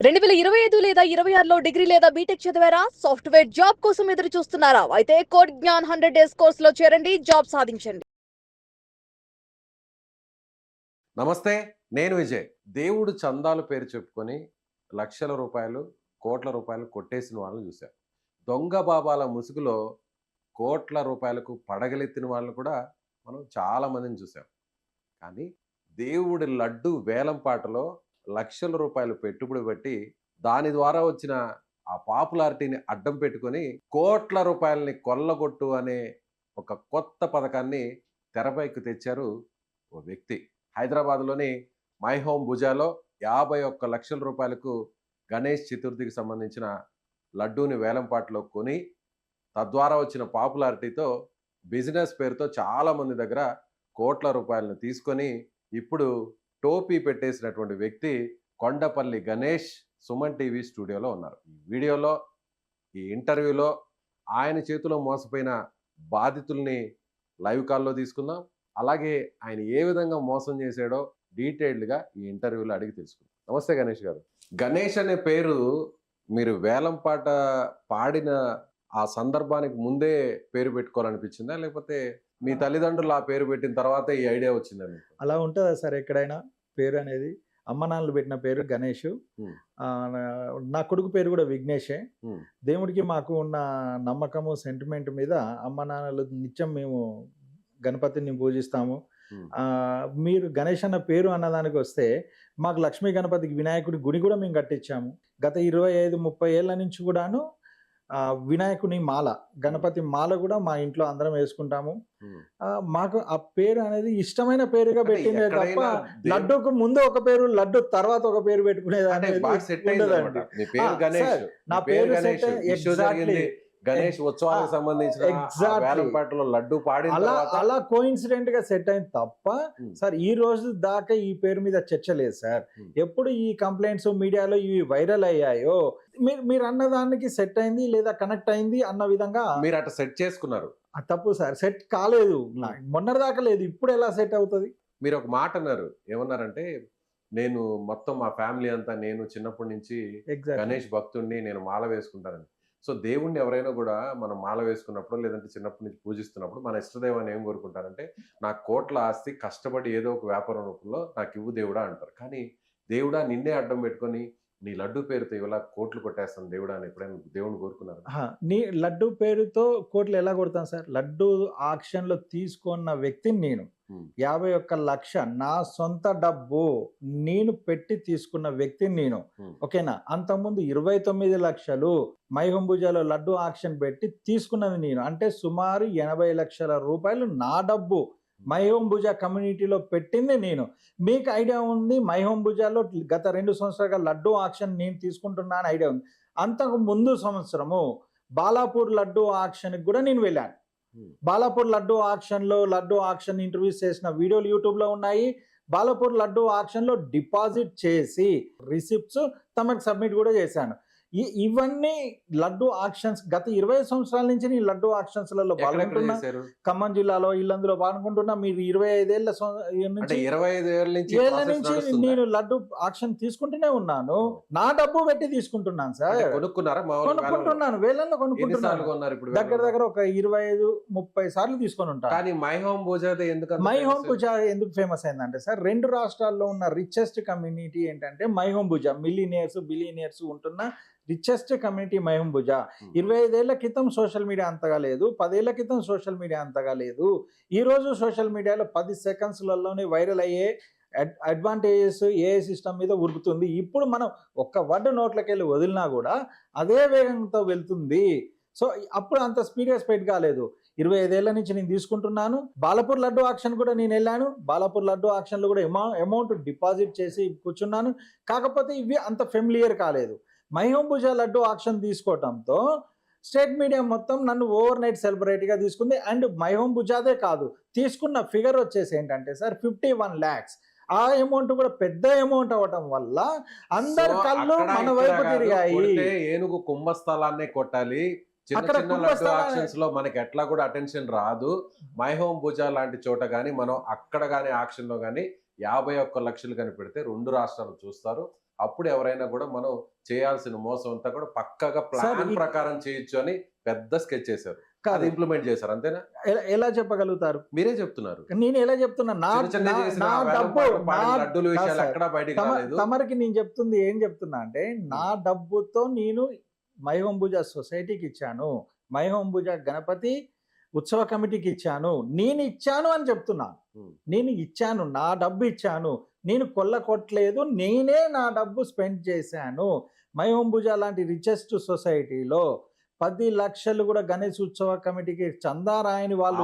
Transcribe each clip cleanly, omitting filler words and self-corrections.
2025 లేదా 26లో డిగ్రీ లేదా బీటెక్ చదివారా? సాఫ్ట్‌వేర్ జాబ్ కోసం ఎదురు చూస్తున్నారా? అయితే కోడ్ జ్ఞాన్ 100 డేస్ కోర్సులో చేరండి, జాబ్ సాధించండి. నమస్తే. నేను విజయ్. దేవుడు చందాల పేరు చెప్పుకొని లక్షల రూపాయలు, కోట్ల రూపాయలు కొట్టేసిన వాళ్ళని చూశాం. దొంగ బాబాల ముసుగులో కోట్ల రూపాయలకు పడగలెత్తిన వాళ్ళని కూడా మనం చాలా మందిని చూసాం. కానీ దేవుడి లడ్డు వేలం పాటలో లక్షల రూపాయలు పెట్టుబడి పెట్టి దాని ద్వారా వచ్చిన ఆ పాపులారిటీని అడ్డం పెట్టుకొని కోట్ల రూపాయలని కొల్లగొట్టు అనే ఒక కొత్త పథకాన్ని తెరపైకి తెచ్చారు ఓ వ్యక్తి. హైదరాబాద్లోని మై హోమ్ భుజాలో 51 లక్షల రూపాయలకు గణేష్ చతుర్థికి సంబంధించిన లడ్డూని వేలంపాట్లో కొని తద్వారా వచ్చిన పాపులారిటీతో బిజినెస్ పేరుతో చాలామంది దగ్గర కోట్ల రూపాయలను తీసుకొని ఇప్పుడు టోపీ పెట్టేసినటువంటి వ్యక్తి కొండపల్లి గణేష్ సుమన్ టీవీ స్టూడియోలో ఉన్నారు. ఈ వీడియోలో, ఈ ఇంటర్వ్యూలో ఆయన చేతిలో మోసపోయిన బాధితుల్ని లైవ్ కాల్లో తీసుకుందాం. అలాగే ఆయన ఏ విధంగా మోసం చేశాడో డీటెయిల్డ్గా ఈ ఇంటర్వ్యూలో అడిగి తెలుసుకుందాం. నమస్తే గణేష్ గారు. గణేష్ అనే పేరు మీరు వేలం పాట పాడిన ఆ సందర్భానికి ముందే పేరు పెట్టుకోవాలనిపించిందా, లేకపోతే మీ తల్లిదండ్రులు ఆ పేరు పెట్టిన తర్వాత ఈ ఐడియా వచ్చిందా మీకు? అలా ఉంటుందా సార్ ఎక్కడైనా పేరు అనేది? అమ్మ నాన్నలు పెట్టిన పేరు గణేష్. నా కొడుకు పేరు కూడా విఘ్నేషే. దేవుడికి మాకు ఉన్న నమ్మకము, సెంటిమెంట్ మీద అమ్మ నాన్నలు నిత్యం మేము గణపతిని పూజిస్తాము. మీరు గణేష్ అన్న పేరు అన్నదానికి వస్తే మాకు లక్ష్మీ గణపతికి వినాయకుడి గుడి కూడా మేము కట్టించాము. గత 25-30 ఏళ్ళ నుంచి కూడాను వినాయకుని మాల, గణపతి మాల కూడా మా ఇంట్లో అందరం వేసుకుంటాము. మాకు ఆ పేరు అనేది ఇష్టమైన పేరుగా పెట్టిందే తప్ప లడ్డూకు ముందు ఒక పేరు, లడ్డు తర్వాత ఒక పేరు పెట్టుకునేది అనేది ఉండదండి. నా పేరు ఎగ్జాక్ట్లీ గణేష్ ఉత్సవాలకు సంబంధించిన లడ్డు పాడిన అలా కోఇన్సిడెంట్ గా సెట్ అయింది తప్ప సార్ ఈ రోజు దాకా ఈ పేరు మీద చర్చ లేదు సార్. ఎప్పుడు ఈ కంప్లైంట్స్ మీడియాలో ఇవి వైరల్ అయ్యాయో మీరు అన్నదానికి సెట్ అయింది లేదా కనెక్ట్ అయింది అన్న విధంగా మీరు అట్లా సెట్ చేసుకున్నారు. తప్పు సార్, సెట్ కాలేదు. మొన్నటిదాకా లేదు, ఇప్పుడు ఎలా సెట్ అవుతుంది? మీరు ఒక మాట అన్నారు, ఏమన్నారంటే నేను మొత్తం మా ఫ్యామిలీ అంతా నేను చిన్నప్పటి నుంచి గణేష్ భక్తుడిని, నేను మాల వేసుకుంటానని. సో దేవుణ్ణి ఎవరైనా కూడా మనం మాల వేసుకున్నప్పుడు లేదంటే చిన్నప్పటి నుంచి పూజిస్తున్నప్పుడు మన ఇష్టదైవాన్ని ఏం కోరుకుంటారంటే నాకు కోట్ల ఆస్తి కష్టపడి ఏదో ఒక వ్యాపారం రూపంలో నాకు ఇవ్వు దేవుడా అంటారు. కానీ దేవుడా నిన్నే అడ్డం పెట్టుకొని నీ లడ్డు పేరుతో ఇవాళ కోట్లు కొట్టేస్తాను దేవుడా అని ఎప్పుడైనా దేవుని కోరుకున్నారు? నీ లడ్డు పేరుతో కోట్లు ఎలా కొడతాను సార్? లడ్డు ఆక్షన్లో తీసుకున్న వ్యక్తిని నేను. 51 లక్ష నా సొంత డబ్బు నేను పెట్టి తీసుకున్న వ్యక్తిని నేను. ఓకేనా? అంతకుముందు 29 లక్షలు మైహంబుజాలో లడ్డు ఆక్షన్ పెట్టి తీసుకున్నది నేను. అంటే సుమారు 80 లక్షల రూపాయలు నా డబ్బు మైహోంబుజ కమ్యూనిటీలో పెట్టింది నేను. మీకు ఐడియా ఉంది మైహోంబుజాలో గత 2 సంవత్సరాలుగా లడ్డు ఆక్షన్ నేను తీసుకుంటున్నా అని ఐడియా ఉంది. అంతకు ముందు సంవత్సరము బాలాపూర్ లడ్డు ఆక్షన్కి కూడా నేను వెళ్ళాను. బాలాపూర్ లడ్డు ఆక్షన్ ఇంటర్వ్యూస్ చేసిన వీడియోలు యూట్యూబ్లో ఉన్నాయి. బాలాపూర్ లడ్డు ఆక్షన్లో డిపాజిట్ చేసి రిసిప్ట్స్ తమకు సబ్మిట్ కూడా చేశాను. ఇవన్నీ లడ్డు ఆక్షన్స్ గత 20 సంవత్సరాల నుంచి నేను లడ్డు ఆక్షన్స్లలో పాల్గొంటున్నా. ఖమ్మం జిల్లాలో ఇల్లందులో పాల్గొంటున్నా. మీరు 25 ఏళ్ళ నుంచి నేను లడ్డు ఆక్షన్ తీసుకుంటూనే ఉన్నాను. నా డబ్బు పెట్టి తీసుకుంటున్నాను సార్. కొనుక్కుంటున్నాను, వేలల్లో కొనుక్కుంటున్నాను. దగ్గర ఒక 25-30 సార్లు తీసుకొని ఉంటాను. మై హోమ్ భుజ ఎందుకు ఫేమస్ అయిందంటే సార్, 2 రాష్ట్రాల్లో ఉన్న రిచెస్ట్ కమ్యూనిటీ ఏంటంటే మై హోమ్ భుజ. బిలియనియర్స్ ఉంటున్న రిచెస్ట్ కమ్యూనిటీ మై హోమ్ భుజ. 25 ఏళ్ల క్రితం సోషల్ మీడియా అంతగా లేదు, 10 ఏళ్ల క్రితం సోషల్ మీడియా అంతగా లేదు. ఈరోజు సోషల్ మీడియాలో 10 సెకండ్స్లలోనే వైరల్ అయ్యే అడ్వాంటేజెస్ ఏ సిస్టమ్ మీద ఉరుకుతుంది. ఇప్పుడు మనం ఒక్క వర్డ్ నోట్లకి వెళ్ళి వదిలినా కూడా అదే వేగంతో వెళ్తుంది. సో అప్పుడు అంత స్పీడ్ కాలేదు. 25 ఏళ్ల నుంచి నేను తీసుకుంటున్నాను. బాలాపూర్ లడ్డు ఆక్షన్ కూడా నేను వెళ్ళాను. బాలాపూర్ లడ్డు ఆక్షన్లో కూడా అమౌంట్ డిపాజిట్ చేసి కూర్చున్నాను. కాకపోతే ఇవి అంత ఫెమిలియర్ కాలేదు. మైహోంబుజ లడ్డు ఆక్షన్ తీసుకోవడంతో స్టేట్ మీడియా మొత్తం నన్ను ఓవర్ నైట్ సెలబ్రిటీగా తీసుకుంది. అండ్ మైహోంబుజాదే కాదు, తీసుకున్న ఫిగర్ వచ్చేసి ఏంటంటే సార్ 51 lakhs. ఆ అమౌంట్ కూడా పెద్ద అమౌంట్ అవటం వల్ల అందరి కళ్ళు మన వైపు తిరిగాయి. ఏనుగు కుంభస్థలాన్నే కొట్టాలి, లో మనకి ఎట్లా కూడా అటెన్షన్ రాదు. మై హోమ్ భుజ లాంటి చోట గానీ మనం అక్కడ గానీ ఆక్షన్ లో గానీ 51 లక్షలు కనిపెడితే 2 రాష్ట్రాలు చూస్తారు. అప్పుడు ఎవరైనా కూడా మనం చేయాల్సిన మోసం అంతా కూడా పక్కగా ప్లాన్ ప్రకారం చేయొచ్చు అని పెద్ద స్కెచ్ చేశారు. అది ఇంప్లిమెంట్ చేశారు అంతేనా? ఎలా చెప్పగలుగుతారు? మీరే చెప్తున్నారు. నేను ఎలా చెప్తున్నా? నా డబ్బు లడ్డూల విషయాలు ఎక్కడ బయటికి రాలేదు. తమరికి నేను చెప్తుంది ఏం చెప్తున్నా అంటే, నా డబ్బుతో నేను మైహంబుజ సొసైటీకి ఇచ్చాను, మైహంబుజ గణపతి ఉత్సవ కమిటీకి ఇచ్చాను, నేను ఇచ్చాను అని చెప్తున్నాను. నేను ఇచ్చాను, నా డబ్బు ఇచ్చాను, నేను కొట్టలేదు, నేనే నా డబ్బు స్పెండ్ చేశాను. మైహంబుజ లాంటి రిచెస్ట్ సొసైటీలో 10 లక్షలు కూడా గణేష్ ఉత్సవ కమిటీకి చందా రాయని వాళ్ళు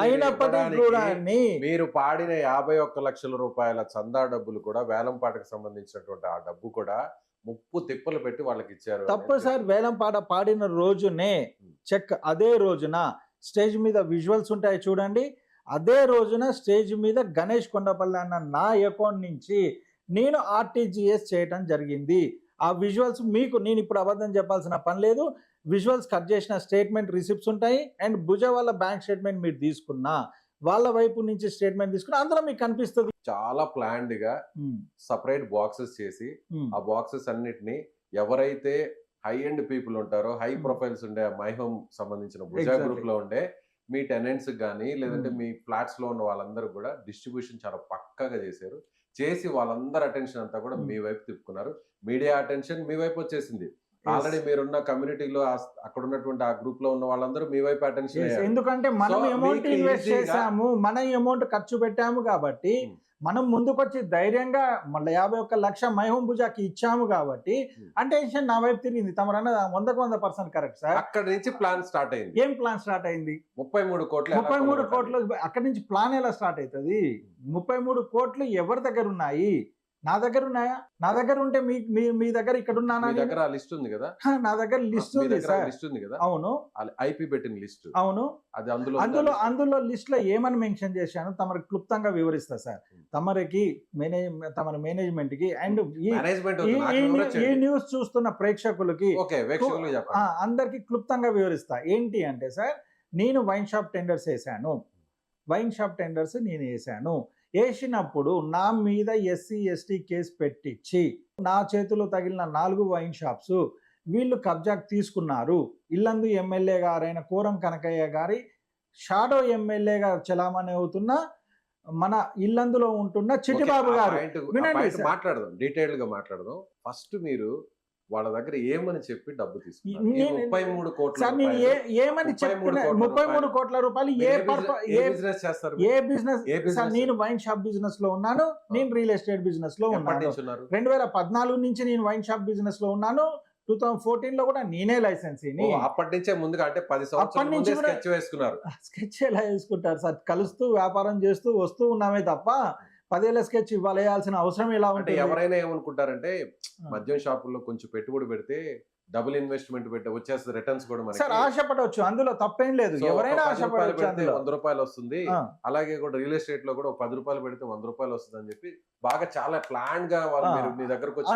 అయినప్పటికీ కూడా మీరు పాడిన 51 లక్షల రూపాయల చందా డబ్బులు కూడా వేలంపాటకు సంబంధించినటువంటి ఆ డబ్బు కూడా ముప్పు తిప్పలు పెట్టి వాళ్ళకి ఇచ్చారు. తప్పు సార్. వేలంపాట పాడిన రోజునే చెక్, అదే రోజున స్టేజ్ మీద విజువల్స్ ఉంటాయి చూడండి, అదే రోజున స్టేజ్ మీద గణేష్ కొండపల్లి అన్న నా అకౌంట్ నుంచి నేను ఆర్టీజీఎస్ చేయటం జరిగింది. ఆ విజువల్స్ మీకు నేను ఇప్పుడు అబద్ధం చెప్పాల్సిన పని లేదు. విజువల్స్ కట్ చేసిన స్టేట్మెంట్ రిసిప్ట్స్ ఉంటాయి, అండ్ భుజ వాళ్ళ బ్యాంక్ స్టేట్మెంట్ మీరు తీసుకున్నా, వాళ్ళ వైపు నుంచి స్టేట్మెంట్ తీసుకున్నా, అందులో మీకు కనిపిస్తుంది. చాలా ప్లాన్డ్ గా సపరేట్ బాక్సెస్ చేసి ఆ బాక్సెస్ అన్నిటిని ఎవరైతే హై ఎండ్ పీపుల్ ఉంటారో, హై ప్రొఫైల్స్ ఉండే మైహోమ్ సంబంధించిన భుజ గ్రూప్ లో ఉండే మీ టెనెంట్స్ కానీ లేదంటే మీ ఫ్లాట్స్ లో ఉన్న వాళ్ళందరూ కూడా డిస్ట్రిబ్యూషన్ చాలా పక్కాగా చేశారు. చేసి వాళ్ళందరూ అటెన్షన్ అంతా కూడా మీ వైపు తిప్పుకున్నారు. మీడియా అటెన్షన్ మీ వైపు వచ్చేసింది. ఆల్రెడీ మీరున్న కమ్యూనిటీలో అక్కడ ఉన్నటువంటి ఆ గ్రూప్ లో ఉన్న వాళ్ళందరూ మీ వైపు అటెన్షన్. ఎందుకంటే మనం అమౌంట్ ఇన్వెస్ట్ చేసాము, మన అమౌంట్ ఖర్చు పెట్టాము కాబట్టి మనం ముందుకొచ్చి ధైర్యంగా మళ్ళీ 51 లక్ష మైహంబుజాకి ఇచ్చాము కాబట్టి అటెన్షన్ నా వైపు తిరిగింది. తమరన్న 100% కరెక్ట్ సార్. అక్కడ నుంచి ప్లాన్ స్టార్ట్ అయింది. ఏం ప్లాన్ స్టార్ట్ అయింది? 33 కోట్లు. అక్కడి నుంచి ప్లాన్ ఎలా స్టార్ట్ అవుతుంది? 33 కోట్లు ఎవరి దగ్గర ఉన్నాయి? నా దగ్గర ఉన్నాయా? నా దగ్గర ఉంటే మీ దగ్గర ఇక్కడ ఉన్నానా? లిస్ట్ ఉంది కదా? నా దగ్గర లిస్ట్ ఉంది సార్. లిస్ట్ ఉంది కదా? అవును. ఐపీ పెట్టిన లిస్ట్. అవును. అది అందులో లిస్ట్ లో ఏమని మెన్షన్ చేశాను తమరికి క్లుప్తంగా వివరిస్తా సార్. తమరికి తమ మేనేజ్మెంట్ కి అండ్ ఈ న్యూస్ చూస్తున్న ప్రేక్షకులకి అందరికి క్లుప్తంగా వివరిస్తా. ఏంటి అంటే సార్, నేను వైన్ షాప్ టెండర్స్ వేసాను. నేను వేసాను. వేసినప్పుడు నా మీద SC ST కేసు పెట్టించి నా చేతిలో తగిలిన 4 వైన్ షాప్స్ వీళ్ళు కబ్జాకు తీసుకున్నారు. ఇల్లందు ఎమ్మెల్యే గారైన కోరం కనకయ్య గారి షాడో ఎమ్మెల్యే గారు చలామణి అవుతున్న మన ఇల్లందులో ఉంటున్న చిట్టిబాబు గారు. మాట్లాడదాం, డీటెయిల్ గా మాట్లాడదాం. ఫస్ట్ మీరు వాళ్ళ దగ్గర ఏమని చెప్పి డబ్బు తీసుకున్నారు? 33 కోట్ల ఏమని చెప్పిన 33 కోట్ల రూపాయలు ఏ బిజినెస్? నేను వైన్ షాప్ బిజినెస్ లో ఉన్నాను, నేను రియల్ ఎస్టేట్ బిజినెస్ లో ఉన్నాను. 2014 నుంచి నేను వైన్ షాప్ బిజినెస్ లో ఉన్నాను. 2014 లో కూడా నేనే లైసెన్స్. అప్పటి నుంచే ముందుగా అంటే 10 సంవత్సరాలు స్కెచ్ ఎలా వేసుకుంటారు సార్? కలుస్తూ వ్యాపారం చేస్తూ వస్తూ ఉన్నామే తప్ప 10 ఏళ్ల స్కెచ్ ఇవ్వాల్సిన అవసరం ఎలా ఉంటుంది? ఎవరైనా ఏమనుకుంటారంటే మద్యం షాపుల్లో కొంచెం పెట్టుబడి పెడితే డబుల్ ఇన్వెస్ట్మెంట్ పెట్టి వచ్చేస్తుంది, రిటర్న్స్ కూడా మనకి. సార్ ఆశపడవచ్చు, అందులో తప్పేం లేదు. ఎవరైనా ఆశపడవచ్చు. 100 రూపాయలు వస్తుంది. అలాగే కూడా రియల్ ఎస్టేట్ లో కూడా 10 రూపాయలు పెడితే 100 రూపాయలు వస్తుంది అని చెప్పి బాగా చాలా ప్లాన్ గా వాళ్ళు మీ దగ్గరకు వచ్చి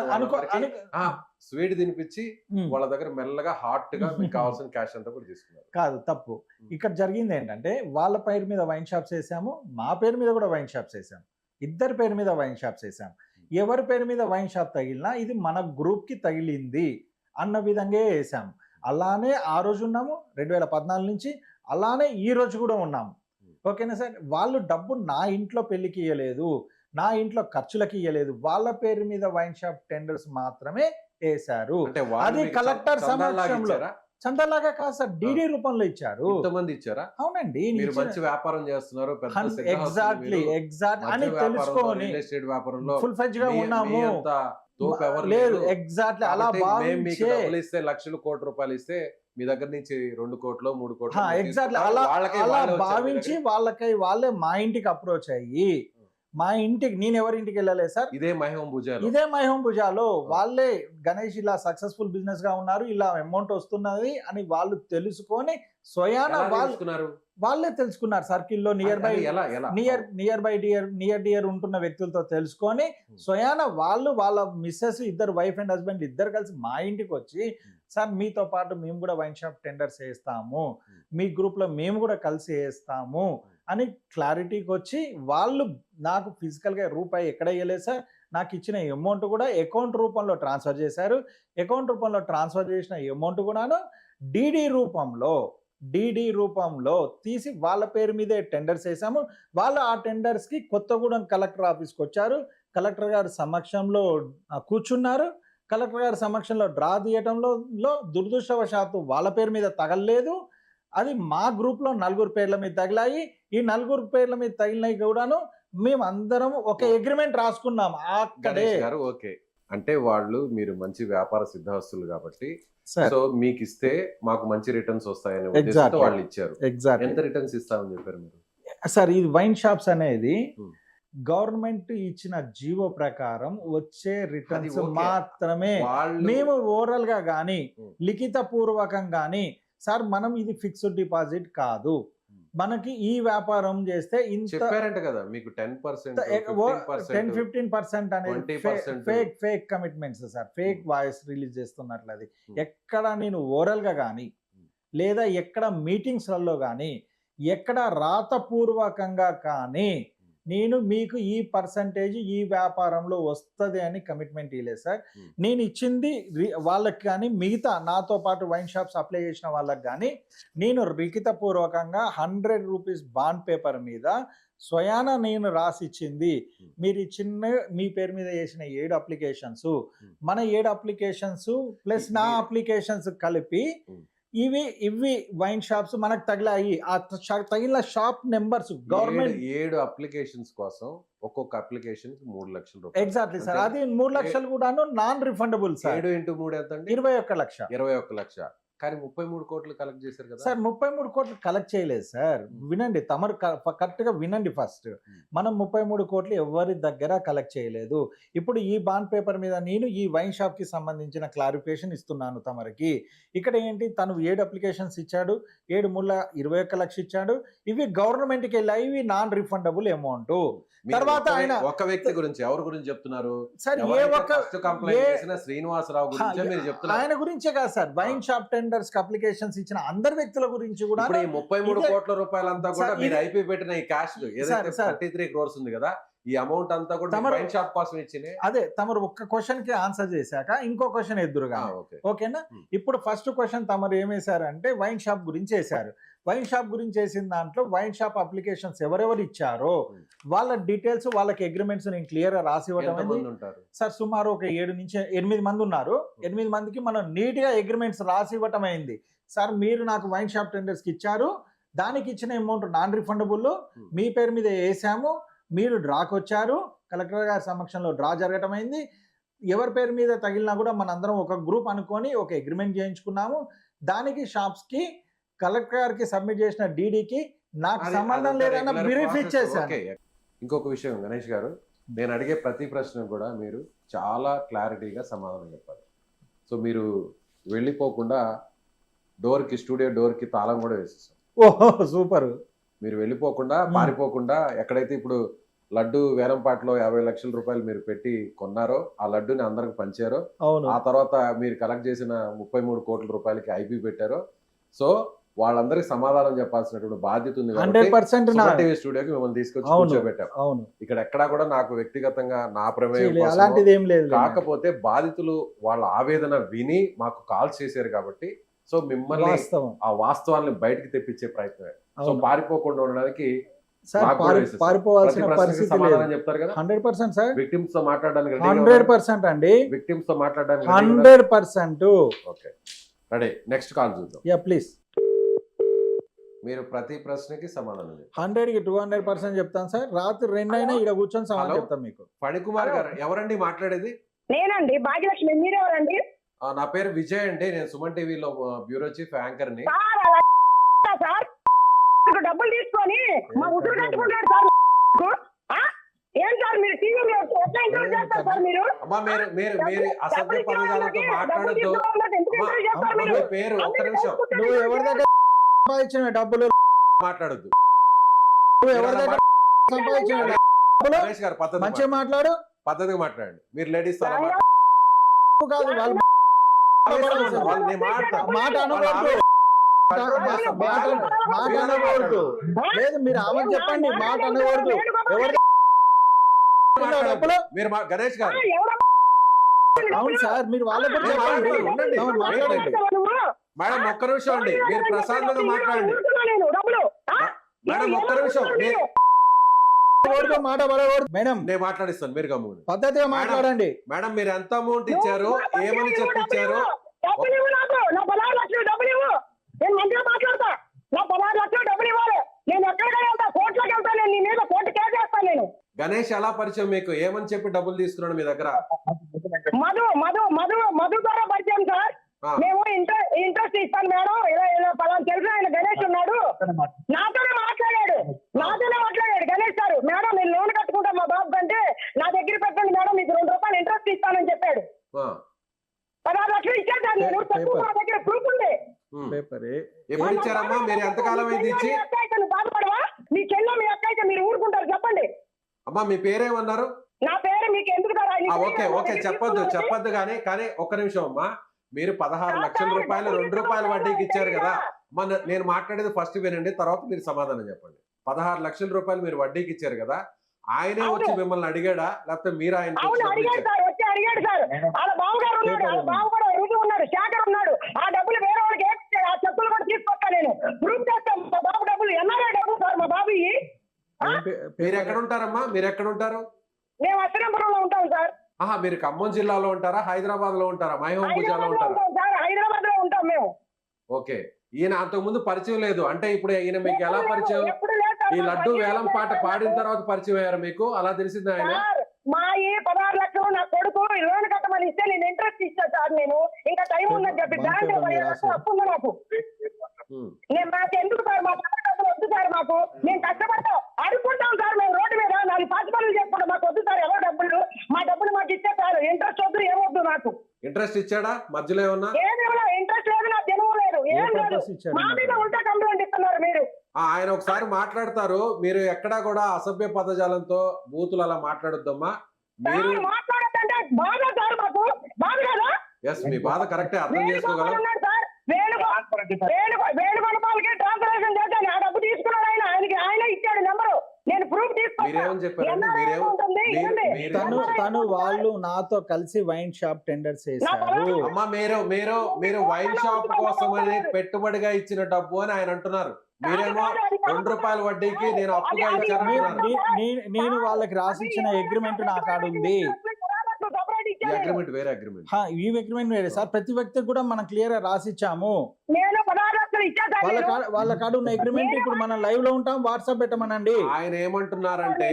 స్వీట్ తినిపించి వాళ్ళ దగ్గర మెల్లగా హాట్ గా మీకు కావాల్సిన క్యాష్ అంతా కూడా తీసుకున్నారు. కాదు, తప్పు. ఇక్కడ జరిగింది ఏంటంటే, వాళ్ళ పేరు మీద వైన్ షాప్స్ వేసాము, మా పేరు మీద కూడా వైన్ షాప్స్ వేసాము. ఇద్దరి పేరు మీద వైన్ షాప్స్ వేసాం. ఎవరి పేరు మీద వైన్ షాప్ తగిలినా ఇది మన గ్రూప్ కి తగిలింది అన్న విధంగా వేసాం. అలానే ఆ రోజు ఉన్నాము 2014 నుంచి, అలానే ఈ రోజు కూడా ఉన్నాము. ఓకేనా సార్? వాళ్ళు డబ్బు నా ఇంట్లో పెళ్లికి ఇవ్వలేదు, నా ఇంట్లో ఖర్చులకి ఇవ్వలేదు. వాళ్ళ పేరు మీద వైన్ షాప్ టెండర్స్ మాత్రమే వేశారు. అది కలెక్టర్ సమక్షంలో. చందాలాగా కాదు సార్, డీడీ రూపంలో ఇచ్చారు. ఎంతమంది ఇచ్చారా? అవునండి. మీరు మంచి వ్యాపారం చేస్తున్నారు, ఎగ్జాక్ట్లీ అని తెలుసుకొని ఫుల్ ఫ్లెడ్జ్ గా ఉన్నాము. లేదు, ఎగ్జాక్ట్లీ అలా ఇస్తే లక్షలు కోటి రూపాయలు ఇస్తే మీ దగ్గర నుంచి 2 కోట్లు 3 కోట్లు ఎగ్జాక్ట్లీ అలా భావించి వాళ్ళే మా ఇంటికి అప్రోచ్ అయ్యి, మా ఇంటికి, నేను ఎవరి ఇంటికి వెళ్ళలేదు సార్, ఇదే మైహంబుజాలో వాళ్ళే గణేష్ ఇలా సక్సెస్ఫుల్ బిజినెస్ గా ఉన్నారు, ఇలా అమౌంట్ వస్తున్నది అని వాళ్ళు తెలుసుకొని స్వయాన వాళ్ళే తెలుసుకున్నారు. సర్కిల్లో నియర్ డియర్ ఉంటున్న వ్యక్తులతో తెలుసుకొని స్వయాన వాళ్ళ మిస్సెస్, ఇద్దరు వైఫ్ అండ్ హస్బెండ్ ఇద్దరు కలిసి మా ఇంటికి వచ్చి, సార్ మీతో పాటు మేము కూడా వైన్ షాప్ టెండర్స్ వేస్తాము, మీ గ్రూప్ లో మేము కూడా కలిసి వేస్తాము అని క్లారిటీకి వచ్చి, వాళ్ళు నాకు ఫిజికల్ గా రూపాయి ఎక్కడ ఇవ్వలేదు సార్, నాకు ఇచ్చిన అమౌంట్ కూడా అకౌంట్ రూపంలో ట్రాన్స్ఫర్ చేశారు. అకౌంట్ రూపంలో ట్రాన్స్ఫర్ చేసిన అమౌంట్ కూడాను డీడీ రూపంలో తీసి వాళ్ళ పేరు మీదే టెండర్స్ వేసాము. వాళ్ళు ఆ టెండర్స్కి కొత్తగూడెం కలెక్టర్ ఆఫీస్కి వచ్చారు. కలెక్టర్ గారి సమక్షంలో కూర్చున్నారు. కలెక్టర్ గారి సమక్షంలో డ్రా తీయటంలో దురదృష్టవశాత్తు వాళ్ళ పేరు మీద తగలలేదు. అది మా గ్రూప్లో 4 పేర్ల మీద తగిలాయి. ఈ 4 పేర్ల మీద తగిలినాయి కూడాను మేము అందరం ఒక అగ్రిమెంట్ రాసుకున్నాం అక్కడే. గణేష్ గారు ఓకే, అంటే వాళ్ళు మీరు మంచి వ్యాపార సిద్ధహస్తులు కాబట్టి సార్ సో మీకు ఇస్తే మాకు మంచి రిటర్న్స్ వస్తాయనే ఉద్దేశంతో Exactly. వాళ్ళు ఇచ్చారు. ఎగ్జాక్ట్ ఎంత రిటర్న్స్ ఇస్తామని చెప్పారు మీరు? సార్ ఇది వైన్ షాప్స్ అనేది Hmm. గవర్నమెంట్ ఇచ్చిన జీవో ప్రకారం వచ్చే రిటర్న్స్ okay. మాత్రమే. వాళ్ళు మేము ఓరల్ గా గానీ Hmm. లిఖిత పూర్వకం గానీ సార్ మనం ఇది ఫిక్స్డ్ డిపాజిట్ కాదు. మనకి ఈ వ్యాపారం చేస్తే ఇంత చెప్పారంట కదా మీకు 10%, 10-15% అనేది 20%. Fake commitments sir. Fake voice release చేస్తున్నట్లు అది. Hmm. ఎక్కడ నేను ఓరల్ గా కానీ లేదా ఎక్కడ మీటింగ్స్లలో కానీ ఎక్కడ రాతపూర్వకంగా కానీ నేను మీకు ఈ పర్సంటేజ్ ఈ వ్యాపారంలో వస్తుంది అని కమిట్మెంట్ ఇవ్వలేదు సార్. Hmm. నేను ఇచ్చింది వాళ్ళకి కానీ మిగతా నాతో పాటు వైన్ షాప్స్ అప్లై చేసిన వాళ్ళకి కానీ నేను లిఖితపూర్వకంగా 100 రూపీస్ బాండ్ పేపర్ మీద స్వయాన నేను రాసిచ్చింది. Hmm. మీరు ఇచ్చిన మీ పేరు మీద చేసిన 7 అప్లికేషన్స్ మన 7 అప్లికేషన్స్ ప్లస్ నా అప్లికేషన్స్ కలిపి ఇవి వైన్ షాప్స్ మనకు తగిలాయి. ఆ తగిలిన షాప్ నెంబర్స్ గవర్నమెంట్ 7 అప్లికేషన్స్ కోసం ఒక్కొక్క అప్లికేషన్ 3 లక్షల రూపాయలు. Exactly sir. అది 3 లక్షలు కూడాను నాన్ రిఫండబుల్ సార్. 7 × 3 ఎంత అండి? 21 లక్ష. 21 లక్ష. కానీ 33 కోట్లు కలెక్ట్ చేశారు కదా సార్. 33 కోట్లు కలెక్ట్ చేయలేదు సార్. వినండి, తమరు కరెక్ట్ గా వినండి ఫస్ట్. మనం 33 కోట్లు ఎవరి దగ్గర కలెక్ట్ చేయలేదు. ఇప్పుడు ఈ బాండ్ పేపర్ మీద నేను ఈ వైన్ షాప్ కి సంబంధించిన క్లారిఫికేషన్ ఇస్తున్నాను తమరికి. ఇక్కడ ఏంటి, తను 7 అప్లికేషన్స్ ఇచ్చాడు, 7 మూల 21 లక్ష ఇచ్చాడు. ఇవి గవర్నమెంట్ కి వెళ్ళాయి. ఇవి నాన్ రిఫండబుల్ అమౌంట్. తర్వాత ఆయన ఒక వ్యక్తి గురించి ఎవరి గురించి చెప్తున్నారు సార్? శ్రీనివాసరావు గురించి మీరు చెప్తున్నారు. ఆయన గురించే కాదు sir, wine shop tenders applications ఇచ్చిన అందరు వ్యక్తుల గురించి కూడా. ఇప్పుడు ఈ 33 కోట్ల రూపాయలంతా కూడా మీరు ఐపీ పెట్టిన ఈ క్యాష్ ఏదైతే 33 crores ఉంది కదా, ఈ అమౌంట్ అంతా కూడా వైన్ షాప్ కోసం ఇచ్చింది. అదే తమరు ఒక్క క్వశ్చన్ కి ఆన్సర్ చేశాక ఇంకో క్వశ్చన్ ఎదురుగా. ఓకేనా? ఇప్పుడు ఫస్ట్ క్వశ్చన్ తమరు ఏమేశారంటే వైన్ షాప్ గురించి వేశారు. వైన్ షాప్ గురించి వేసిన దాంట్లో వైన్ షాప్ అప్లికేషన్స్ ఎవరెవరు ఇచ్చారో వాళ్ళ డీటెయిల్స్, వాళ్ళకి అగ్రిమెంట్స్ నేను క్లియర్ గా రాసి ఇవ్వడం సార్. సుమారు ఒక 7 నుంచి 8 మంది ఉన్నారు. 8 మందికి మనం నీట్ గా అగ్రిమెంట్స్ రాసి ఇవ్వటం అయింది సార్. మీరు నాకు వైన్ షాప్ టెండర్స్ కి ఇచ్చారు, దానికి ఇచ్చిన అమౌంట్ నాన్ రిఫండబుల్, మీ పేరు మీద వేసాము, మీరు డ్రాకి వచ్చారు, కలెక్టర్ గారి సమక్షంలో డ్రా జరగటం అయింది. ఎవరి పేరు మీద తగిలినా కూడా మనందరం ఒక గ్రూప్ అనుకొని ఒక అగ్రిమెంట్ చేయించుకున్నాము. దానికి షాప్స్ కి కలెక్టర్ గారికి సబ్మిట్ చేసిన డీడీకి నాకు సంబంధం లేదన్న బ్రీఫ్ ఇచ్చేసాను. ఇంకొక విషయం గణేష్ గారు, నేను అడిగే ప్రతి ప్రశ్న కూడా మీరు చాలా క్లారిటీగా సమాధానం చెప్పాలి. సో మీరు వెళ్ళిపోకుండా స్టూడియో డోర్కి తాళం కూడా వేసేసాం. ఓహో సూపర్. మీరు వెళ్ళిపోకుండా పారిపోకుండా ఎక్కడైతే ఇప్పుడు లడ్డు వేలంపాటలో 50 లక్షల రూపాయలు మీరు పెట్టి కొన్నారో ఆ లడ్డుని అందరికి పంచారో, ఆ తర్వాత మీరు కలెక్ట్ చేసిన 33 కోట్ల రూపాయలకి ఐపీ పెట్టారో, సో వాళ్ళందరికి సమాధానం చెప్పాల్సినటువంటి బాధ్యత ఉంది. 100% టీవీ స్టూడియోకి మిమ్మల్ని తీసుకొచ్చి కూర్చోబెట్టాం. ఇక్కడ ఎక్కడా కూడా నాకు వ్యక్తిగతంగా నా ప్రమేయం అలాంటిది ఏం లేదు. కాకపోతే బాధితులు వాళ్ళ ఆవేదన విని మాకు కాల్ చేశారు కాబట్టి సో మిమ్మల్ని ఆ వాస్తవాన్ని బయటకు తెప్పించే ప్రయత్నమే. సో పారిపోకుండా ఉండడానికి పారిపోవాల్సిన పరిస్థితి సమాధానం చెప్తారు కదా. 100% సార్. విక్టిమ్స్ తో మాట్లాడడానికి 100% అండి. విక్టిమ్స్ తో మాట్లాడడానికి 100%. Okay ready. నెక్స్ట్ కాల్ చూద్దాం. Yeah please. మీరు ప్రతి ప్రశ్నకి సమాధానం 100కి 200% చెప్తాను సార్. రాత్రి 2 అయినా ఇక్కడ కూర్చొని సమాధానం చెప్తాం మీకు. ఫణికుమార్ గారు ఎవరండి మాట్లాడేది? నేనండి భాగ్యలక్ష్మి. మీరెవరండి? నా పేరు విజయ్ అండి. నేను సుమన్ టీవీలో బ్యూరో చీఫ్ యాంకర్ ని. డబ్బులు తీసుకొని మా ఉసురు కట్టుకుంటాడు సార్. ఏం సార్ మీరు టీవీలో ఎట్లా ఇంటర్వ్యూ చేస్తారు సార్? మీరు మీరు అసభ్య పదజాలంతో మాట్లాడద్దు. పేరు ఒక్క నిమిషం. నువ్వు ఎవరి దగ్గర సంపాదించిన డబ్బులు మాట్లాడద్దు. నువ్వు ఎవరి దగ్గర సంపాదించిన డబ్బులు రమేష్ గారు పద్ధతి మంచిగా మాట్లాడు. పద్ధతిగా మాట్లాడండి. మీరు లేడీస్ కాదు వాళ్ళు మాట అనకూడదు. మాట అనకూడదు. లేదు మీరు ఆమె చెప్పండి, మాట అనకూడదు. ఎవరి మాట్లాడొద్దు. డబ్బులు మీరు గణేష్ గారు అవును సార్, మీరు వాళ్ళకి కూడా నేను చెప్పండి. మాట్లాడను, ఉండండి. అవును, మాట్లాడండి. మేడం ఒక్క నిమిషం అండి, మీరు ప్రశాంతంగా మాట్లాడండి. మేడం ఒక్క నిమిషం, ఎవరితో మాట పడకూడదు. మేడం నేను మాట్లాడిస్తాను, మీరు గమ్ముని. పద్ధతిగా మాట్లాడండి. మేడం మీరు ఎంత అమౌంట్ ఇచ్చారు, ఏమని చెప్పించారు? డబ్బులు ఇవ్వు నాకు, నా 16 లక్షలు డబ్బులు ఇవ్వు. నేను మంచిగా మాట్లాడతా. నా 16 లక్షలు డబ్బులు ఇవ్వాలి. నేను ఎక్కడికైనా వెళ్తా, కోర్టులోకి వెళ్తాను. నేను నీ మీద కోర్టు కేసు వేస్తాను. నేను గణేష్ ఎలా పరిచయం మీకు? ఏమని చెప్పి డబ్బులు తీసుకున్నాడు మీ దగ్గర? మధు ద్వారా పరిచయం సార్. ఆ. మేము ఇంట్రెస్ట్ ఇస్తాను మేడం, ఇలా పలానా తెలిసిన ఆయన గణేష్ ఉన్నాడు, నాతోనే మాట్లాడాడు గణేష్ గారు. మేడం నేను లోన్ కట్టుకుంటా మా బాబు కంటే, నా దగ్గర పెట్టండి మేడం, మీకు 2 రూపాయలు ఇంట్రెస్ట్ ఇస్తానని చెప్పాడు. ఆ. 16 లక్షలు ఇచ్చేసాను నేను. తప్పు మా దగ్గర ప్రూఫ్ ఉంది. ఉమ్. పేపర్ ఎప్పుడు ఇచ్చారమ్మా? మీరు ఎంతకాలం అయింది ఇచ్చి? బాధపడవా? మీ చెల్లె మీ అక్క అయితే మీరు ఊరుకుంటారు? చెప్పండి. అమ్మా మీ పేరేమన్నారు? నా పేరు మీకు ఎందుకు ఓకే చెప్పొద్దు కానీ ఒక్క నిమిషం అమ్మా. మీరు 16 లక్షల రూపాయలు 2 రూపాయల వడ్డీకి ఇచ్చారు కదా. నేను మాట్లాడేది ఫస్ట్ వినండి, తర్వాత మీరు సమాధానం చెప్పండి. 16 లక్షల రూపాయలు మీరు వడ్డీకి ఇచ్చారు కదా, ఆయనే వచ్చి మిమ్మల్ని అడిగాడా, లేకపోతే మీరు ఆయన అడిగాడు సార్. వాళ్ళ బావగారు ఉన్నాడు, వాళ్ళ బావ కూడా రుజువు ఉన్నాడు, శేఖర్ ఉన్నాడు. ఆ డబ్బులు వేరే వాళ్ళకి ఆ చెక్కులు కూడా తీసుకొస్తా నేను. ప్రూఫ్ చేస్తాం. మా బాబు డబ్బులు ఎన్ఆర్ఐ డబ్బులు సార్ మా బాబు. మీరు ఎక్కడ ఉంటారమ్మా? మీరు ఎక్కడ ఉంటారు? మేము అశ్వరంపురంలో ఉంటాం సార్. మీరు ఖమ్మం జిల్లాలో ఉంటారా, హైదరాబాద్ లో ఉంటారా, మైహోంబుజాలో ఉంటారా? హైదరాబాద్ లో ఉంటాం మేము. ఓకే. ఈయన అంతకుముందు పరిచయం లేదు అంటే, ఇప్పుడు ఈయన మీకు ఎలా పరిచయం? ఈ లడ్డు వేలం పాట పాడిన తర్వాత పరిచయం అయ్యారు మీకు, అలా తెలిసింది ఆయన? మా 16 లక్షలు నా కొడుకు లోన్ కట్టమని ఇస్తే నేను ఇంట్రెస్ట్ ఇస్తా సార్. నేను ఇంకా టైం ఉందని చెప్పి బ్యాంక్ 15 లక్షలు అప్పు ఉంది నాకు. నేను మాకు ఎందుకు సార్, మా డబ్బులు వద్దు సార్. మాకు మేము కష్టపడతాం, అడుక్కుంటాం సార్. మేము రోడ్డు మీద 4 పాచి పనులు చేసుకుంటాం. మాకు వద్దు సార్ ఎవరు డబ్బులు. మా డబ్బులు మాకు ఇస్తే సార్. ఇంట్రెస్ట్ వద్దు, ఏమొద్దు నాకు. ఇంట్రెస్ట్ ఇచ్చాడా మధ్యలో ఏమన్నా? ఏదేమో ఇంట్రెస్ట్ లేదు, నా జనము లేదు, ఏం లేదు. మా మీద ఉంటా కంప్లైంట్ ఇస్తున్నారు మీరు. ఆయన ఒకసారి మాట్లాడతారు. మీరు ఎక్కడా కూడా అసభ్య పదజాలంతో బూతులు అలా మాట్లాడొద్దమ్మా. మీరు మాట్లాడద్దంటే బాధ సార్, మాకు బాధ కదా. ఎస్, మీ బాధ కరెక్టే, అర్థం చేసుకోగలం. వేణుగోపాల్కి ట్రాన్స్ఫర్మేషన్ చేశాను. ఆ డబ్బు తీసుకున్నాడు ఆయన. ఆయన ఇచ్చాడు నెంబరు. నేను ప్రూఫ్ మీరేమని చెప్పారండి? తను వాళ్ళు నాతో కలిసి వైన్ షాప్ టెండర్స్ చేశారు. అమ్మా మీరు వైన్ షాప్ కోసం అని పెట్టుబడిగా ఇచ్చిన డబ్బు అని ఆయన అంటున్నారు. మీరేమో 2 రూపాయల వడ్డీకి నేను అప్పుగా ఇచ్చాను. నేను వాళ్ళకి రాసిచ్చిన అగ్రిమెంట్ నా కాడ ఉంది. ఈ అగ్రిమెంట్ వేరే అగ్రిమెంట్. ఈ అగ్రిమెంట్ వేరే సార్. ప్రతి వ్యక్తికి కూడా మనం క్లియర్ గా రాసిచ్చాము. వాళ్ళ కాడ ఉన్న అగ్రిమెంట్ ఇప్పుడు మనం లైవ్ లో ఉంటాం, వాట్సాప్ పెట్టమనండి. ఆయన ఏమంటున్నారంటే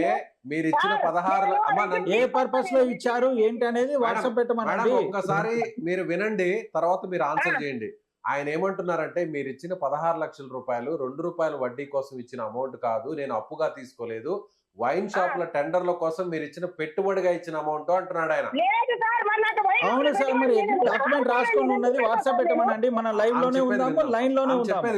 మీరు ఇచ్చిన 16 ఏ పర్పస్ లో ఇచ్చారు ఏంటి అనేది వాట్సాప్ పెట్టమనండి. ఒక్కసారి మీరు వినండి, తర్వాత మీరు ఆన్సర్ చేయండి. ఆయన ఏమంటున్నారంటే మీరు ఇచ్చిన 16 లక్షల రూపాయలు 2 రూపాయల వడ్డీ కోసం ఇచ్చిన అమౌంట్ కాదు, నేను అప్పుగా తీసుకోలేదు, వైన్ షాప్ల టెండర్ల కోసం మీరు ఇచ్చిన పెట్టుబడిగా ఇచ్చిన అమౌంట్ అంటున్నాడు ఆయన. అవును సార్, మరి డాక్యుమెంట్ రాసుకొని ఉన్నది వాట్సాప్ పెట్టమనండి. మనం లైవ్ లోనే ఉన్నాము, లైన్ లోనే ఉన్నాము.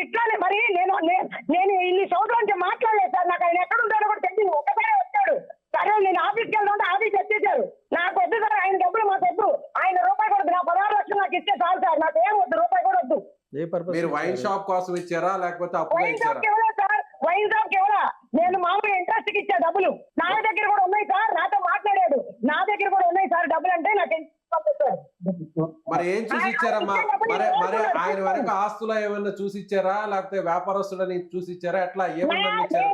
ఇట్లానే మరి నేను ఇన్ని సంవత్సరాల నుంచి మాట్లాడలేదు సార్. నాకు ఆయన ఎక్కడ ఉంటాడో కూడా తెలియదు. ఒకసారి వచ్చాడు, సరే నేను ఆఫీస్కి వెళ్తుంటే ఆఫీస్ వచ్చేసారు. నాకు వద్దు సార్, ఆయన డబ్బులు మాకు వద్దు. ఆయన రూపాయి కూడా నా 16 లక్షలు నాకు ఇస్తే చాలు సార్. నాకు ఏం వద్దు, రూపాయి కూడా వద్దు. మీరు వైన్ షాప్ కోసం ఇచ్చారా లేకపోతే అప్పుగా ఇచ్చారా? వైన్ షాప్ కేవలా నేను మామూలుగా ఇంట్రెస్ట్ కి ఇచ్చా డబ్బులు. నా దగ్గర కూడా ఉన్నాయి సార్, నాతో మాట్లాడాడు. నా దగ్గర కూడా ఉన్నాయి సార్ డబ్బులు అంటే నాకు. మరి ఏం చూసి ఇచ్చారమ్మా? మరి ఆయన వెనక ఆస్తులు ఏమన్నా చూసి ఇచ్చారా లేకపోతే వ్యాపారస్తులని చూసి ఇచ్చారా? ఎట్లా ఏమన్నా ఇచ్చారు?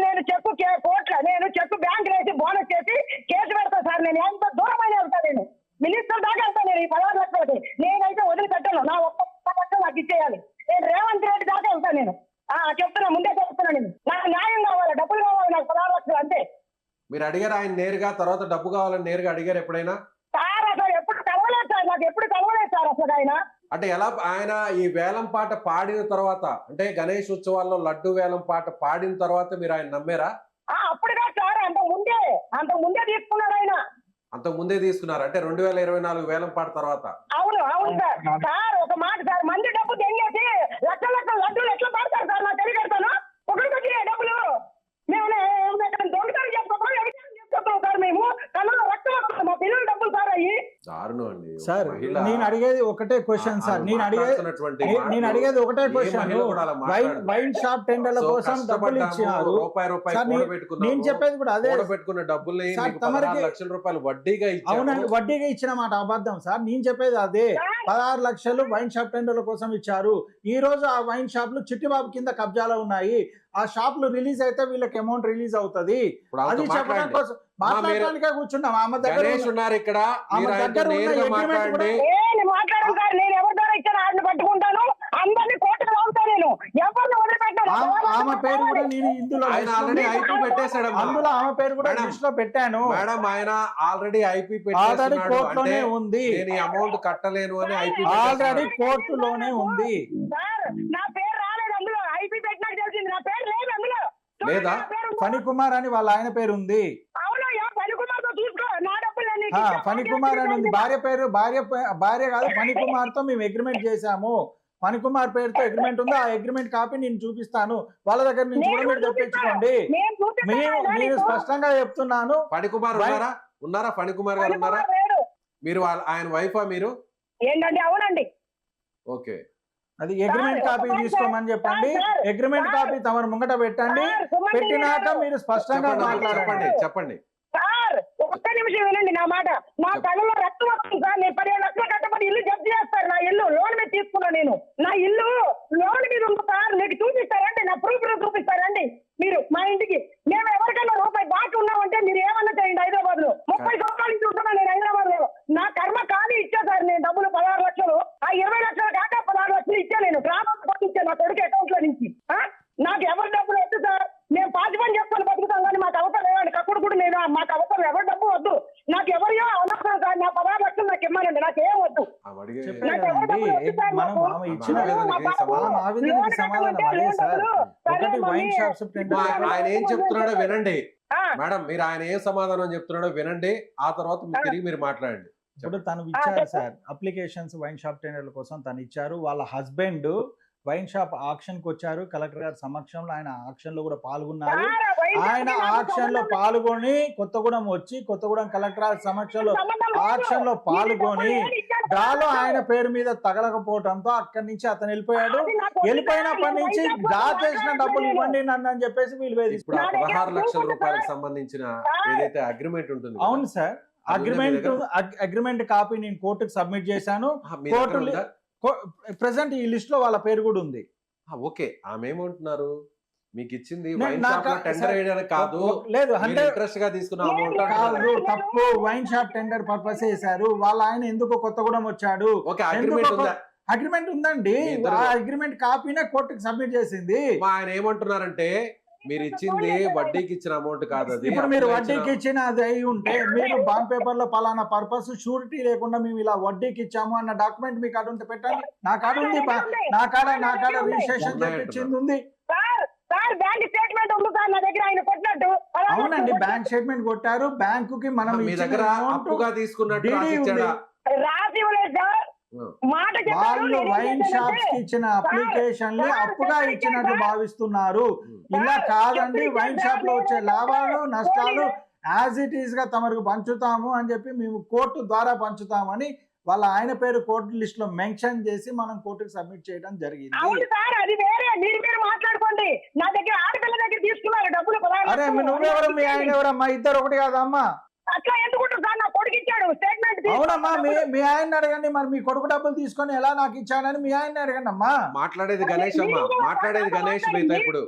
నేను చెప్పు కోట్ల నేను చెప్పు బ్యాంక్ వేసి బోనస్ చేసి కేసు పెడతా సార్. నేను ఎంత దూరమైన వెళ్తా, నేను మినిస్టర్ దాకా వెళ్తా. నేను ఈ 16 లక్షలకి నేనైతే వదిలిపెట్టాను. నా ఒక్క లక్షలు నాకు ఇచ్చేయాలి. నేను రేవంత్ రెడ్డి దాకా వెళ్తాను. నేను చెప్తున్నా, ముందే చెప్తున్నా. నేను నాకు న్యాయం కావాలి, డబ్బులు కావాలి నాకు 16 లక్షలు అంతే. మీరు అడిగారు ఆయన నేరుగా, తర్వాత డబ్బు కావాలని నేరుగా అడిగారు ఎప్పుడైనా? సార్ అసలు ఎప్పుడు కలవలేదు సార్, నాకు ఎప్పుడు కలవలేదు సార్ అసలు ఆయన. అంటే ఎలా ఆయన ఈ వేలం పాట పాడిన తర్వాత, అంటే గణేష్ ఉత్సవాల్లో లడ్డు వేలం పాట పాడిన తర్వాత మీరు ఆయన నమ్మారా? అప్పుడుగా సార్, అంత ముందే తీసుకున్నాడు ఆయన. అంతకు ముందే తీసుకున్నారు అంటే 2024 వేలం పాట తర్వాత? అవును సార్. సార్ ఒక మాట సార్, మంది డబ్బు తెంగేసి లక్షల లడ్డూలు ఎట్లా పాడతారు సార్? నాకు తెలియదు. ఒకరికి వచ్చి డబ్బులు మేము దొంగతనం చేసుకుంటాం, చెప్తాం సార్. మేము కళ్ళలో రక్తం వస్తుంది, మా పిల్లల డబ్బులు సార్ అయ్యి. దారుణం అండి. ఒక సార్ మహిళ నేను అడిగేది ఒకటే క్వశ్చన్ సార్, ఆమె నేను మాట్లాడుతున్నటువంటి నేను మాటలు అడిగేది ఒకటే ఏ క్వశ్చన్. మహిళ కూడా అలా మాట్లాడదు. వైన్ షాప్ టెండర్ల సో కోసం డబ్బులు కష్టపడ్డాము, ఇచ్చినారు రూపాయి సార్, నేను కూడబెట్టుకున్నాము, చెప్పేది కూడా అదే కూడబెట్టుకున్న డబ్బుల్ని సార్, మీకు తమరికి 16 లక్షల రూపాయలు వడ్డీగా అవునండి, ఇచ్చాము. వడ్డీగా ఇచ్చిన మాట అబద్ధం సార్. నేను చెప్పేది అదే, 16 లక్షలు వైన్ షాప్ టెండర్ల కోసం ఇచ్చారు. ఈ రోజు ఆ వైన్ షాప్లు చిట్టిబాబు కింద కబ్జాలో ఉన్నాయి. ఆ షాప్లు రిలీజ్ అయితే వీళ్ళకి అమౌంట్ రిలీజ్ అవుతుంది. ఇప్పుడు ఆమెతో అది చెప్పడం మాట్లాడండి. కోసం మాట్లాడడానికే కూర్చున్నాం. ఆమె దగ్గర గణేష్ ఉన్నారు ఇక్కడ, ఆమె మీరు ఆయనతో దగ్గర ఉన్న నేరుగా agreement మాట్లాడండి. నేను మాట్లాడను సార్. నేను ఎవరి ద్వారా ఇచ్చాను ఆడిని పట్టుకుంటాను, అందరినీ కోర్టుకు లాగుతాను. నేను ఎవరిని వదిలిపెట్టాను. ఆమె పేరు కూడా నేను ఇందులో ఆయన ఆల్రెడీ ఐపీ పెట్టేశాడమ్మా. అందులో ఆమె పేరు కూడా మేడం, లిస్ట్ లో పెట్టాను. మేడం ఆయన ఆల్రెడీ ఐపీ ఆల్రెడీ పెట్టేస్తున్నాడు. అంటే కోర్టులోనే ఉంది. నేను ఈ అమౌంట్ కట్టలేను అని ఐపీ ఆల్రెడీ కోర్టులోనే ఉంది. సార్ నా పేరు రాలేదు అందులో. ఐపీ పెట్టినాక తెలిసింది నా పేరు లేదు అందులో. లేదా? నా పేరు ఉంది. ఫణి కుమార్ అని వాళ్ళ ఆయన పేరు ఉంది. అవునయ్యా, ఫణికుమార్తో తీసుకో, నా డబ్బులు నేను నీకు ఆ, ఇచ్చా. ఫణి కుమార్ అని ఉంది. భార్య కాదు, ఫణి కుమార్ తో మేము అగ్రిమెంట్ చేశాము. ఫణి కుమార్ పేరుతో అగ్రిమెంట్ ఉంది. ఆ అగ్రిమెంట్ కాపీ నేను చూపిస్తాను. వాళ్ళ దగ్గర నుంచి కూడా మీరు తెప్పించుకోండి. నేను చూపిస్తాను. నేను స్పష్టంగా చెప్తున్నాను. ఫణికుమార్ ఉన్నారా? ఫణికుమార్ గారు ఉన్నారా? ఫణికుమార్ లేడు. మీరు ఆయన వైఫా మీరు? ఏంటండి? అవునండి. ఓకే, అది అగ్రిమెంట్ కాపీ తీసుకోమని చెప్పండి. అగ్రిమెంట్ కాపీ తమరు ముంగట పెట్టండి. సార్, సుమన్ పెట్టినాక గారు, మీరు స్పష్టంగా చెప్పండి మాట్లాడండి. చెప్పండి. సార్ ఒక్క నిమిషం వినండి నా మాట. నా కళ్ళలో రక్తం వస్తుంది సార్. నేను 15 లక్షలు కట్టబడి ఇల్లు జప్తు చేస్తారు. నా ఇల్లు లోన్ మీద తీసుకున్నా. నేను నా ఇల్లు లోన్ మీద ఉంది సార్. మీకు చూపిస్తారండి, నా ప్రూఫ్ చూపిస్తారండి మీరు మా ఇంటికి. మేము ఎవరికైనా రూపాయి బాకీ ఉన్నామంటే మీరు ఏమన్నా చేయండి. హైదరాబాద్ లో 30 సంవత్సరాల నుంచి ఉంటున్నా నేను హైదరాబాద్ లో. నా కర్మ ఖాళీ ఇచ్చా సార్ నేను డబ్బులు 16 లక్షలు. ఆ 20 లక్షలు కాక 16 లక్షలు ఇచ్చా. నేను గ్రామానికి పంపించాను నా కొడుకు అకౌంట్ లో నుంచి. నాకు ఎవరి డబ్బులు వద్దు సార్. మేము పాతి పని చేసుకొని బతుకుతాం కానీ మాకు అవసరం లేదండి. కక్కుడు కూడా నేను మాకు అవసరం. ఎవరి డబ్బు వద్దు నాకు. ఎవరియో అవసరం సార్. నా 16 లక్షలు నాకు ఇవ్వనండి. నాకేం వద్దు. మనం ఆమె ఇచ్చిన ఆవిధకి సమాధానం అదే సార్. ఒకటి వైన్ షాప్స్ ఆయన ఏం చెప్తున్నాడో వినండి మేడం. మీరు ఆయన ఏం సమాధానం చెప్తున్నాడో వినండి. ఆ తర్వాత తిరిగి మీరు మాట్లాడండి. ఇప్పుడు తను ఇచ్చారు సార్ అప్లికేషన్స్ వైన్ షాప్ టెండర్ల కోసం తను ఇచ్చారు. వాళ్ళ హస్బెండ్ వైన్ షాప్ ఆక్షన్ కు వచ్చారు. కలెక్టర్ గారి సమక్షంలో ఆయన ఆక్షన్ లో కూడా పాల్గొన్నారు. ఆయన ఆక్షన్ లో పాల్గొని కొత్తగూడెం వచ్చి కొత్తగూడెం కలెక్టర్ గారి సమక్షంలో ఆక్షన్ లో పాల్గొని డ్రాలో ఆయన పేరు మీద తగలకపోవడంతో అక్కడి నుంచి అతను వెళ్ళిపోయాడు. వెళ్ళిపోయినప్పటి నుంచి డ్రా చేసిన డబ్బులు ఇవ్వండి నన్ను అని చెప్పేసి వీళ్ళు ఇప్పుడు 16 లక్షల రూపాయలకు సంబంధించిన ఏదైతే అగ్రిమెంట్ ఉంటుంది. అవును సార్, అగ్రిమెంట్ కాపీ నేను కోర్టుకు సబ్మిట్ చేశాను. కోర్టు ప్రెసెంట్ ఈ లిస్ట్ లో వాళ్ళ పేరు కూడా ఉంది. ఓకే, ఆమె ఏమంటున్నారు? మీకు ఇచ్చింది టెండర్ వేయడానికి కాదు, లేదు, ఇంట్రెస్ట్ గా తీసుకున్న అమౌంట్ కాదు, తప్పు. వైన్ షాప్ టెండర్ పర్పస్ చేశారు. వాళ్ళ ఆయన ఎందుకు కొత్తగూడెం వచ్చాడు? అగ్రిమెంట్ ఉందండి. ఆ అగ్రిమెంట్ కాపీనే కోర్టుకి సబ్మిట్ చేసింది. ఆయన ఏమంటున్నారంటే మీరు ఇచ్చింది వడ్డీకి ఇచ్చిన అమౌంట్ కాదు. అది ఇప్పుడు మీరు వడ్డీకి ఇచ్చిన అది అయి ఉంటే మీరు బాండ్ పేపర్ లో పలానా పర్పస్ షూరిటీ లేకుండా మేము ఇలా వడ్డీకి ఇచ్చాము అన్న డాక్యుమెంట్ మీకు కాడ ఉంటే పెట్టండి. నా కాడ ఉంది. నా కాడ రిజిస్ట్రేషన్ చేయించింది ఉంది. అవునండి, బ్యాంక్ స్టేట్మెంట్ కొట్టారు. బ్యాంకు కి మనం మీ దగ్గర అప్పుగా తీసుకున్నట్టు వాళ్ళు వైన్ షాప్స్ కి ఇచ్చిన అప్లికేషన్ అప్పుగా ఇచ్చినట్లు భావిస్తున్నారు. ఇలా కాదండి, వైన్ షాప్ లో వచ్చే లాభాలు నష్టాలు యాజ్ ఇట్ ఈస్ గా తమకు పంచుతాము అని చెప్పి మేము కోర్టు ద్వారా పంచుతామని వాళ్ళ ఆయన పేరు కోర్టు లిస్ట్ లో మెన్షన్ చేసి మనం కోర్టుకు సబ్మిట్ చేయడం జరిగింది. అరే నువ్వెవరు మీ ఆయన ఎవరమ్మా? ఇద్దరు ఒకటి కాదమ్మా. అవునమ్మా, మీ ఆయన అడగండి. మరి మీ కొడుకు డబ్బులు తీసుకొని ఎలా నాకు ఇచ్చాడని మీ ఆయన అడగండి అమ్మా. మాట్లాడేది గణేష్ అమ్మా, మాట్లాడేది గణేష్ మీతో. ఇప్పుడు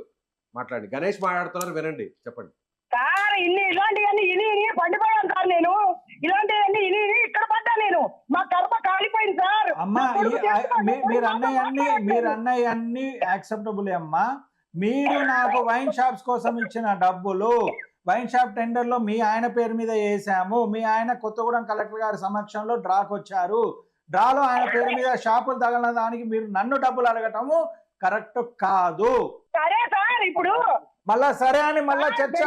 మాట్లాడి గణేష్ మాట్లాడుతున్నారు, వినండి, చెప్పండి. సార్ ఇలాంటివన్నీ పడిపోయాను సార్. నేను ఇలాంటివన్నీ ఇక్కడ పడ్డా. నేను మా కర్మ కాలిపోయింది సార్. అమ్మా మీరు అన్నయ్యన్ని యాక్సెప్టబుల్ అమ్మా. మీరు నాకు వైన్ షాప్స్ కోసం ఇచ్చిన డబ్బులు వైన్ షాప్ టెండర్ లో మీ ఆయన పేరు మీద వేసాము. మీ ఆయన కొత్తగూడెం కలెక్టర్ గారి సమక్షంలో డ్రాకి వచ్చారు. డ్రాలో ఆయన పేరు మీద షాపులు తగలన దానికి మీరు నన్ను డబ్బులు అడగటము కరెక్ట్ కాదు. సరే సార్, ఇప్పుడు మళ్ళా సరే అని మళ్ళా చర్చ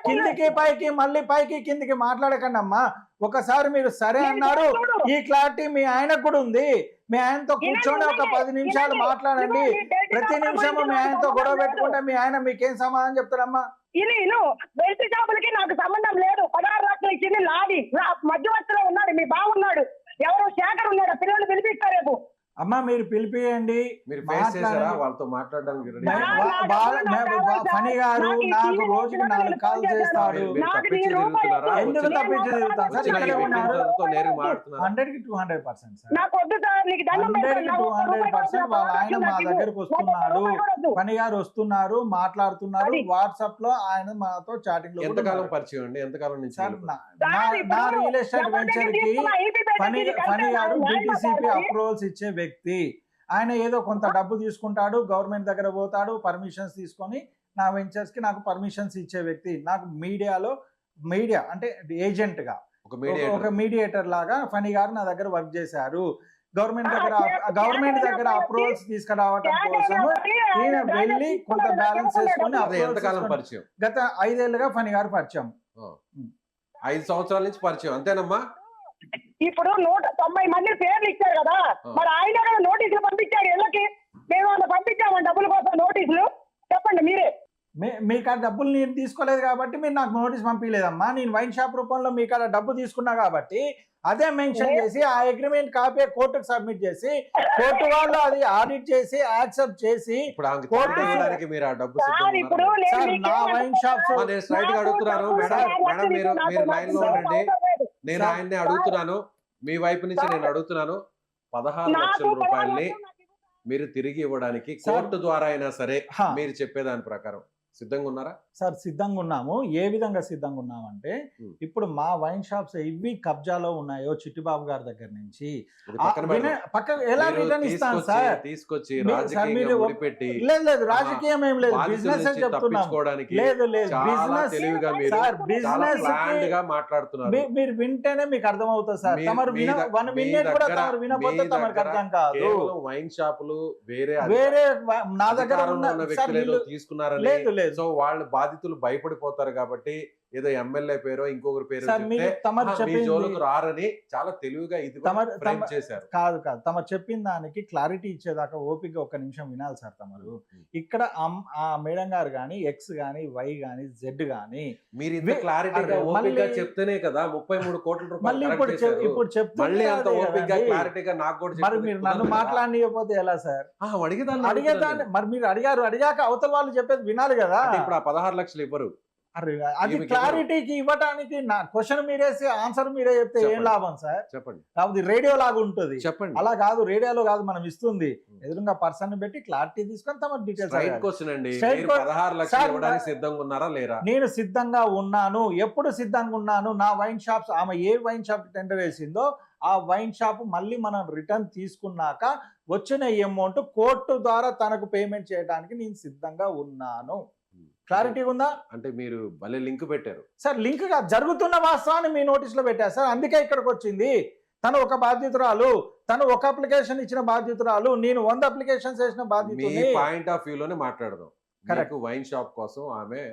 కిందికి పైకి మళ్ళీ పైకి కిందికి మాట్లాడకండి అమ్మా. ఒకసారి మీరు సరే అన్నారు, ఈ క్లారిటీ మీ ఆయనకు కూడా ఉంది. మీ ఆయనతో కూర్చొని ఒక 10 నిమిషాలు మాట్లాడండి. ప్రతి నిమిషము మీ ఆయనతో గొడవ పెట్టుకుంటే మీ ఆయన మీకేం సమాధానం చెప్తారమ్మా? బెల్ట్ షాపులకి నాకు సంబంధం లేదు. 16 లక్షలు ఇచ్చింది నాది. మధ్యవర్తిలో ఉన్నాడు, మీ బాగున్నాడు. ఎవరో శేఖర్ ఉన్నాడు, పిల్లలు పిలిపిస్తారు రేపు. అమ్మా మీరు పిలిపియండి, మీరు ఫేస్ చేశారా మాట్లాడండి. వాళ్ళతో మాట్లాడడానికి ready? ఫణి గారు నాకు రోజుకి 4 కాల్ చేస్తారు. మీరు తప్పించి తిరుగుతున్నారా? ఎందుకు తప్పించి తిరుగుతాను సార్? వచ్చిన ఇక్కడే ఈ ఉన్నారు. వ్యక్తులతో నేరుగా మాట్లాడుతున్నారా? 100కి 200% సార్. నాకు వద్దు సార్, నీకు దండం 100కి పెడతాను. నాకు ఒక్క రూపాయి 200% కూడా వాళ్ళ ఆయన మా నాకు దగ్గరకు ఒక్క వస్తున్నాడు. రూపాయి కూడా వద్దు. ఫణి గారు వస్తున్నారు, మాట్లాడుతున్నారు. అది. వాట్సాప్ లో ఆయన మాతో చాటింగ్ లో ఎంతకాలం పరిచయం అండి? ఎంతకాలం నుంచి సార్ మీరు? నా రియల్ ఎస్టేట్ వెంచర్ కి ఫణి గారు BTCP అప్రూవల్స్ ఇచ్చే వ్యక్తి. ఆయన ఏదో కొంత డబ్బు తీసుకుంటాడు, గవర్నమెంట్ దగ్గర పోతాడు, పర్మిషన్స్ తీసుకొని నా వెంచర్స్ కి నాకు పర్మిషన్స్ ఇచ్చే వ్యక్తి. నాకు మీడియా అంటే ఏజెంట్ గా ఒక మీడియేటర్ లాగా ఫణి గారు నా దగ్గర వర్క్ చేశారు. గవర్నమెంట్ దగ్గర అప్రూవల్స్ తీసుకురావటం కోసము ఈయన వెళ్ళి కొంత బ్యాలెన్స్ చేసుకొని అదే ఎంతకాలం పరిచయం? గత 5 ఏళ్ళుగా ఫణి గారు పరిచయం. 5 సంవత్సరాల నుంచి పరిచయం అంతేనమ్మా? ఇప్పుడు 190 మంది పేర్లు ఇచ్చారు కదా, మరి ఆయన కదా నోటీసులు పంపించారు ఇళ్ళకి. మేము వాళ్ళ పంపించాము డబ్బుల కోసం నోటీసులు. చెప్పండి మీరే. మీకు ఆ డబ్బులు నేను తీసుకోలేదు కాబట్టి మీరు నాకు నోటీస్ పంపించలేదమ్మా. నేను వైన్ షాప్ రూపంలో మీకు ఆ డబ్బు తీసుకున్నా కాబట్టి అదే మెన్షన్ చేసి ఆ అగ్రిమెంట్ కాపీ కోర్టుకు సబ్మిట్ చేసి కోర్టు వాళ్ళు అది ఆడిట్ చేసి యాక్సెప్ట్ చేసి కోర్టు మీరు ఆ డబ్బు ఇప్పుడు నా వైన్ షాప్స్ నేను స్ట్రైట్ గా అడుగుతున్నాను మేడం, మీరు లైన్ లో ఉండండి. నేను ఆయన్ని అడుగుతున్నాను, మీ వైపు నుంచి నేను అడుగుతున్నాను. 16 లక్షల రూపాయల్ని మీరు తిరిగి ఇవ్వడానికి కోర్టు ద్వారా అయినా సరే మీరు చెప్పేదాని ప్రకారం సిద్ధంగా ఉన్నారా? సార్ సిద్ధంగా ఉన్నాము. ఏ విధంగా సిద్ధంగా ఉన్నామంటే ఇప్పుడు మా వైన్ షాప్స్ ఇవి కబ్జాలో ఉన్నాయో చిట్టిబాబు గారి దగ్గర నుంచి పక్క ఎలా రిటర్న్ ఇస్తాను సార్? తీసుకొచ్చి లేదు రాజకీయం ఏం లేదు, బిజినెస్ తప్పించుకోవడానికి లేదు బిజినెస్ తెలివిగా మీరు సార్ బిజినెస్ గా మాట్లాడుతున్నారు. మీరు వింటేనే మీకు అర్థం అవుతుంది సార్. తమరు కూడా తమరు వినకపోతే తమకు అర్థం కాదు. వైన్ షాపులు వేరే నా దగ్గర ఉన్న వ్యక్తులు తీసుకున్నారని లేదు లేదు. సో వాళ్ళ బాధితులు భయపడిపోతారు కాబట్టి ఏదో ఎమ్మెల్యే పేరో ఇంకొకరి పేరు జోలుకు రారని చాలా తెలివిగా ఇది చేశారు. కాదు తమరు చెప్పిన దానికి క్లారిటీ ఇచ్చేదాకా ఓపిక ఒక్క నిమిషం వినాలి సార్. తమరు ఇక్కడ ఆ మేడం గారు గాని ఎక్స్ గాని వై గాని జెడ్ గాని మీరు ఇంత క్లారిటీగా చెప్తేనే కదా 33 కోట్ల రూపాయలు ఇప్పుడు క్లారిటీగా నాకు కూడా మరి మీరు నన్ను మాట్లాడనియకపోతే ఎలా సార్? అడిగేదాన్ని మరి మీరు అడిగాక అవతల వాళ్ళు చెప్పేది వినాలి కదా. ఇప్పుడు ఆ 16 లక్షలు ఇవ్వరు. అది క్లారిటీకి ఇవ్వడానికి నా క్వశ్చన్ మీరేసి ఆన్సర్ మీరే చెప్తే ఏం లాభం సార్? చెప్పండి. కాబట్టి రేడియో లాగా ఉంటుంది, చెప్పండి. అలా కాదు, రేడియోలో కాదు మనం ఇస్తుంది. ఎదురుగా పర్సన్ పెట్టి క్లారిటీ తీసుకొని తమ డీటెయిల్స్. సిద్ధంగా ఉన్నారా లేరా? నేను సిద్ధంగా ఉన్నాను. ఎప్పుడు సిద్ధంగా ఉన్నాను? నా వైన్ షాప్స్ ఆమె ఏ వైన్ షాప్ టెండర్ వేసిందో ఆ వైన్ షాప్ మళ్ళీ మనం రిటర్న్ తీసుకున్నాక వచ్చిన అమౌంట్ కోర్టు ద్వారా తనకు పేమెంట్ చేయడానికి నేను సిద్ధంగా ఉన్నాను. క్లారిటీ ఉందా? అంటే మీరు భలే లింక్ పెట్టారు సార్. లింక్ గా జరుగుతున్న వాస్తవాన్ని మీ నోటీస్ లో పెట్టారు సార్. అందుకే ఇక్కడికి వచ్చింది. తను ఒక బాధ్యతురాలు, తను ఒక అప్లికేషన్ ఇచ్చిన బాధ్యతురాలు, నేను 100 అప్లికేషన్స్ వేసిన బాధ్యత. పాయింట్ ఆఫ్ వ్యూ లోనే మాట్లాడదాం. కరెక్ట్. వైన్ షాప్ కోసం ఆమె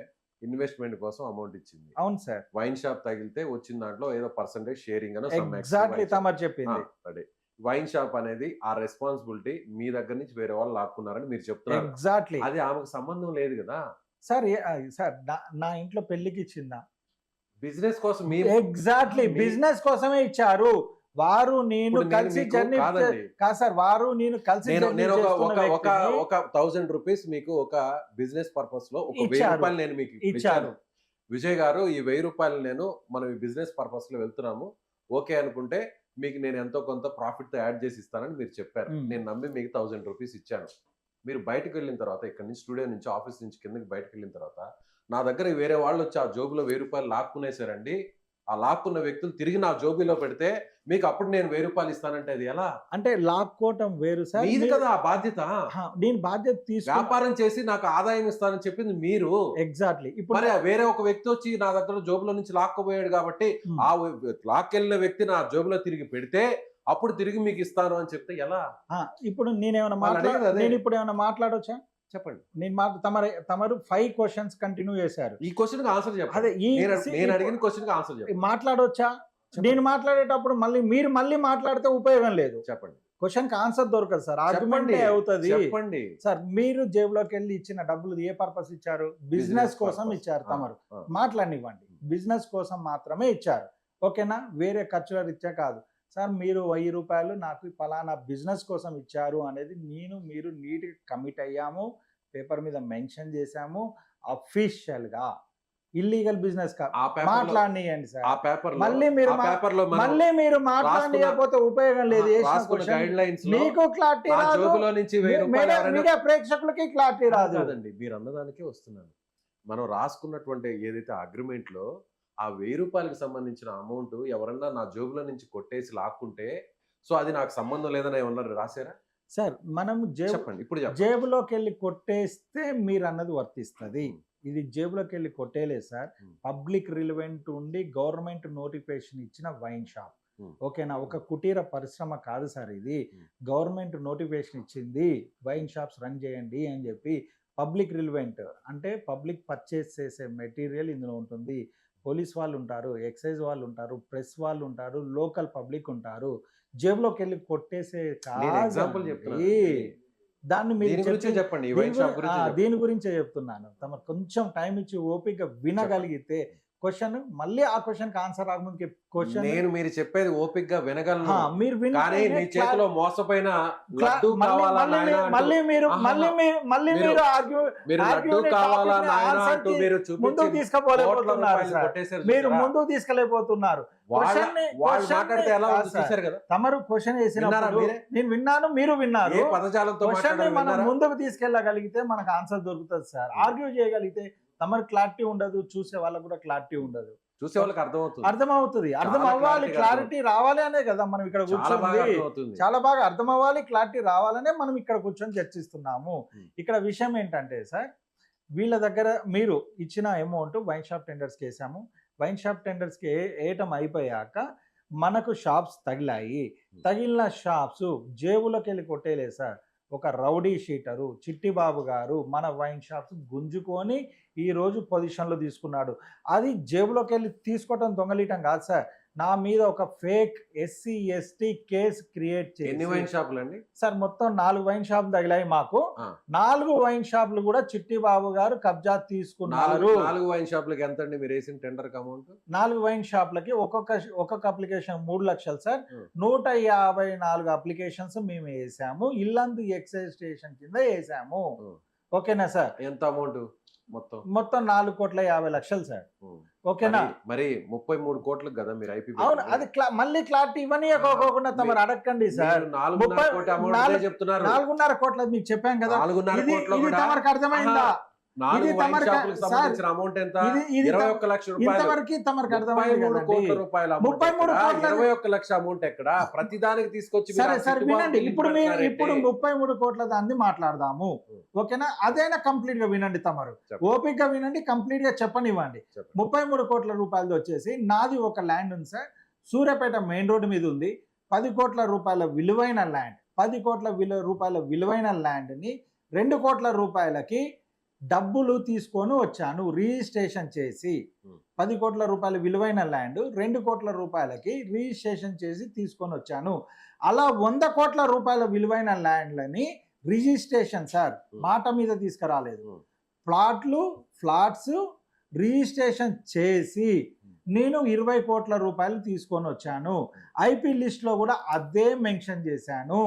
ఇన్వెస్ట్మెంట్ కోసం అమౌంట్ ఇచ్చింది. అవును సార్. వైన్ షాప్ తగిలితే వచ్చిన దాంట్లో ఏదో పర్సెంటేజ్ షేరింగ్ అని ఎగ్జాక్ట్లీ తమరు చెప్పింది. వైన్ షాప్ అనేది ఆ రెస్పాన్సిబిలిటీ మీ దగ్గర నుంచి వేరే వాళ్ళు లాక్కున్నారని మీరు చెప్తున్నారు. ఎగ్జాక్ట్లీ. అది ఆమెకు సంబంధం లేదు కదా సార్. సార్ నా ఇంట్లో పెళ్లికి ఇచ్చిందా? బిజినెస్ కోసం. ఎగ్జాక్ట్లీ బిజినెస్ కోసమే ఇచ్చారు. వారు నేను కలిసి జర్నీ కాదు సార్. వారు నేను కలిసి నేను ఒక 1000 రూపీస్ మీకు ఒక బిజినెస్ పర్పస్ లో ఒక 1000 రూపాయలు నేను మీకు ఇచ్చాను. విజయ్ గారు ఈ 1000 రూపాయలు నేను మనం ఈ బిజినెస్ పర్పస్ లో వెళ్తున్నాము, ఓకే అనుకుంటే మీకు నేను ఎంతో కొంత ప్రాఫిట్ తో యాడ్ చేసి ఇస్తానని మీరు చెప్పారు. నేను నమ్మి మీకు 1000 రూపీస్ ఇచ్చాను. మీరు బయటకు వెళ్ళిన తర్వాత, ఇక్కడ నుంచి స్టూడియో నుంచి ఆఫీస్ నుంచి కిందకి బయటకు వెళ్ళిన తర్వాత నా దగ్గర వేరే వాళ్ళు వచ్చి ఆ జోబులో 1000 రూపాయలు లాక్కునేసారండి. ఆ లాక్కున్న వ్యక్తులు తిరిగి నా జోబీలో పెడితే మీకు అప్పుడు నేను 1000 రూపాయలు ఇస్తానంటే అది ఎలా? అంటే లాక్కోవటం వేరు సార్. ఇది కదా ఆ బాధ్యత. నేను బాధ్యత తీసుకు వ్యాపారం చేసి నాకు ఆదాయం ఇస్తానని చెప్పింది మీరు. ఎగ్జాక్ట్లీ. ఇప్పుడు వేరే ఒక వ్యక్తి వచ్చి నా దగ్గర జోబులో నుంచి లాక్కోబోయాడు కాబట్టి ఆ లాక్కెళ్ళిన వ్యక్తి నా జోబులో తిరిగి పెడితే అప్పుడు తిరిగి మీకు ఇస్తాను అని చెప్తే ఎలా? ఇప్పుడు నేను ఇప్పుడు ఏమైనా మాట్లాడొచ్చా? చెప్పండి. తమరు 5 క్వశ్చన్స్ కంటిన్యూ చేశారు. ఈ క్వశ్చన్ కి ఆన్సర్ చెప్పండి. నేను అడిగిన క్వశ్చన్ కి ఆన్సర్ చెప్పండి. మాట్లాడొచ్చా? నేను మాట్లాడేటప్పుడు మీరు మళ్ళీ మాట్లాడితే ఉపయోగం లేదు. చెప్పండి. క్వశ్చన్ కి ఆన్సర్ దొరకదు సార్. ఆర్గ్యుమెంట్ అవుతుంది. చెప్పండి సార్. మీరు జేబులోకి వెళ్ళి ఇచ్చిన డబ్బులు ఏ పర్పస్ ఇచ్చారు? బిజినెస్ కోసం ఇచ్చారు. తమరు మాట్లాడినివ్వండి. బిజినెస్ కోసం మాత్రమే ఇచ్చారు, ఓకేనా? వేరే ఖర్చుల రీత్యా కాదు. సార్ మీరు 1000 రూపాయలు నాకు ఈ పలానా బిజినెస్ కోసం ఇచ్చారు అనేది మీరు నీట్గా కమిట్ అయ్యాము, పేపర్ మీద మెన్షన్ చేశాము, అఫీషియల్గా ఇల్లీగల్ బిజినెస్ ఆ పేపర్లో మాట్లాడియండి సార్. ఆ పేపర్లో మళ్ళీ మీరు ఆ పేపర్లో మనం మళ్ళీ మీరు మాట్లాడకపోతే ఉపయోగం లేదు. వేసిన రాసుకున్న question గైడ్ లైన్స్ లో మీకు క్లారిటీ నా రాదు, జోబులో నుంచి 1000 రూపాయలు ఎవరైనా మీడియా ప్రేక్షకులకి క్లారిటీ రాదు. కాదండి, మీరు అన్నదానికే వస్తున్నాను. మనం రాసుకున్నటువంటి ఏదైతే అగ్రిమెంట్ లో ఆ 1000 రూపాయలకు సంబంధించిన అమౌంట్ ఎవరన్నా నా జోబులో నుంచి కొట్టేసి లాక్కుంటే సో అది నాకు సంబంధం లేదని ఏమన్నా రాశారా? సార్ మనం చెప్పండి, ఇప్పుడు చెప్పండి. జేబులోకి వెళ్ళి కొట్టేస్తే మీరు అన్నది వర్తిస్తుంది. ఇది జేబులోకి వెళ్ళి కొట్టేలేదు సార్. పబ్లిక్ రిలవెంట్ ఉండి గవర్నమెంట్ నోటిఫికేషన్ ఇచ్చిన వైన్ షాప్. ఓకేనా? ఒక కుటీర పరిశ్రమ కాదు సార్ ఇది. గవర్నమెంట్ నోటిఫికేషన్ ఇచ్చింది వైన్ షాప్స్ రన్ చేయండి అని చెప్పి. పబ్లిక్ రిలవెంట్ అంటే పబ్లిక్ పర్చేస్ చేసే మెటీరియల్ ఇందులో ఉంటుంది. పోలీస్ వాళ్ళు ఉంటారు, ఎక్సైజ్ వాళ్ళు ఉంటారు, ప్రెస్ వాళ్ళు ఉంటారు, లోకల్ పబ్లిక్ ఉంటారు. జేబులోకి వెళ్ళి కొట్టేసే ఎగ్జాంపుల్ చెప్తాను, దాన్ని మీరు దీని గురించే చెప్పండి. ఈ వైన్ షాప్ గురించి దీని గురించే చెప్తున్నాను. తమ కొంచెం టైం ఇచ్చి ఓపిక వినగలిగితే క్వశ్చన్ మళ్ళీ ఆ క్వశ్చన్ ఆన్సర్ రాకముందుకి క్వశ్చన్ నేను మీరు చెప్పేది ఓపిక్ గా వినగలను, మీరు కానీ మీ చేతిలో మోసపోయిన లడ్డు కావాలా నాయనా అంటూ, మళ్ళీ మీరు మీరు లడ్డు కావాలా నాయనా అంటూ మీరు ముందుకు తీసుకుపోలేకపోతున్నారు సార్. కొట్టేశారు. మీరు ముందుకు తీసుకెళ్ళిపోతున్నారు. వాళ్ళు మాట్లాడితే ఎలా ఉంది చూశారు కదా. తమరు క్వశ్చన్ వేసినప్పుడు నేను విన్నాను, మీరు విన్నారు. ఏ పదజాలంతో క్వశ్చన్ మనం మాట్లాడారు? ముందుకు తీసుకెళ్ళగలిగితే మనకు ఆన్సర్ దొరుకుతుంది సార్. ఆర్గ్యూ చేయగలిగితే తమరు క్లారిటీ ఉండదు, చూసే వాళ్ళకు కూడా క్లారిటీ ఉండదు. చూసే వాళ్ళకి అర్థమవుతుంది, అర్థం అవ్వాలి, క్లారిటీ రావాలి అనే కదా మనం ఇక్కడ కూర్చొని. చాలా బాగా అర్థం అవ్వాలి, క్లారిటీ రావాలనే మనం ఇక్కడ కూర్చొని చర్చిస్తున్నాము. ఇక్కడ విషయం ఏంటంటే సార్, వీళ్ళ దగ్గర మీరు ఇచ్చిన అమౌంట్ వైన్ షాప్ టెండర్స్కి వేసాము. వైన్ షాప్ టెండర్స్కి వేయటం అయిపోయాక మనకు షాప్స్ తగిలాయి. తగిలిన షాప్స్ జేబులోకి వెళ్ళి కొట్టేలే సార్. ఒక రౌడీ షీటరు చిట్టిబాబు గారు మన వైన్ షాప్స్ గుంజుకొని ఈరోజు పొజిషన్లో తీసుకున్నాడు. అది జేబులోకి వెళ్ళి తీసుకోవటం దొంగలీయటం కాదు సార్. నా మీద ఒక fake SC ST case create చేసి. ఎన్ని వైన్ షాపులు అండి సార్? మొత్తం 4 వైన్ షాపులు తగిలాయి మాకు. 4 వైన్ షాపులు కూడా చిట్టిబాబు గారు కబ్జా తీసుకున్నారు. 4 వైన్ షాపులకి ఎంత అండి మీరు వేసిన టెండర్ అమౌంట్? 4 వైన్ షాపులకి ఒక్కొక్క అప్లికేషన్ 3 లక్షలు సార్. 154 అప్లికేషన్స్ మేము వేసాము. ఇల్లందు ఎక్సైజ్ స్టేషన్ కింద వేసాము. ఓకేనా సార్? ఎంత అమౌంట్? మొత్తం 4,50,00,000 సార్. ఓకేనా? మరి 33 కోట్లకు కదా మీరు ఐపీ. అవును, అది మళ్ళీ క్లారిటీ ఇవ్వనియకోకుండా తమరు అడగండి సార్. 4.5 కోట్ల మీకు చెప్పాం కదా. 4.5 కోట్ల తమరికి అర్థమైందా? ఇది తమరికి అమౌంట్ ఎంత? 21 లక్షల రూపాయలు. 21 లక్ష అమౌంట్ ఎక్కడ? ప్రతి దానికి తీసుకొచ్చి సరే వినండి. ఇప్పుడు 33 కోట్ల దాన్ని మాట్లాడదాము. ఓకేనా? అదైనా కంప్లీట్ గా వినండి. తమరు ఓపిక గా వినండి, కంప్లీట్ గా చెప్పనివ్వండి. 33 కోట్ల రూపాయలు వచ్చేసి నాది ఒక ల్యాండ్ ఉంది సార్. సూర్యాపేట మెయిన్ రోడ్డు మీద ఉంది. 10 కోట్ల రూపాయల విలువైన ల్యాండ్. 10 కోట్ల రూపాయల విలువైన ల్యాండ్ ని 2 కోట్ల రూపాయలకి డబ్బులు తీసుకొని వచ్చాను రిజిస్ట్రేషన్ చేసి. 10 కోట్ల రూపాయల విలువైన ల్యాండ్ 2 కోట్ల రూపాయలకి రిజిస్ట్రేషన్ చేసి తీసుకొని వచ్చాను. అలా 100 కోట్ల రూపాయల విలువైన ల్యాండ్లని రిజిస్ట్రేషన్ సార్ మాట మీద తీసుకురాలేదు. ఫ్లాట్స్ రిజిస్ట్రేషన్ చేసి నేను 20 కోట్ల రూపాయలు తీసుకొని వచ్చాను. ఐపీ లిస్ట్ లో కూడా అదే మెన్షన్ చేశాను.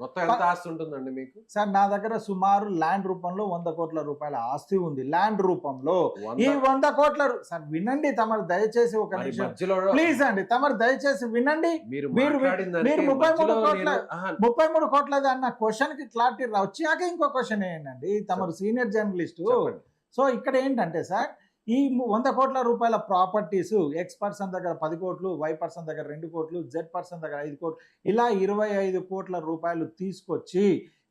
మొత్తం ఎంత ఆస్తి ఉంటుందండి మీకు? సార్ నా దగ్గర సుమారు ల్యాండ్ రూపంలో 100 కోట్ల రూపాయల ఆస్తి ఉంది. ల్యాండ్ రూపంలో ఈ 100 కోట్ల సార్ వినండి తమరు దయచేసి ఒక నిమిషం ప్లీజ్ అండి. తమరు దయచేసి వినండి. మీరు 33 కోట్లది అన్న క్వశ్చన్ కి క్లారిటీ వచ్చాక ఇంకో క్వశ్చన్ ఏంటండి? తమరు సీనియర్ జర్నలిస్టు. సో ఇక్కడ ఏంటంటే సార్, ఈ 100 కోట్ల రూపాయల ప్రాపర్టీస్ ఎక్స్ పర్సన్ దగ్గర 10 కోట్లు, వై పర్సన్ దగ్గర 2 కోట్లు, జెడ్ పర్సన్ దగ్గర 5 కోట్లు, ఇలా 25 కోట్ల రూపాయలు తీసుకొచ్చి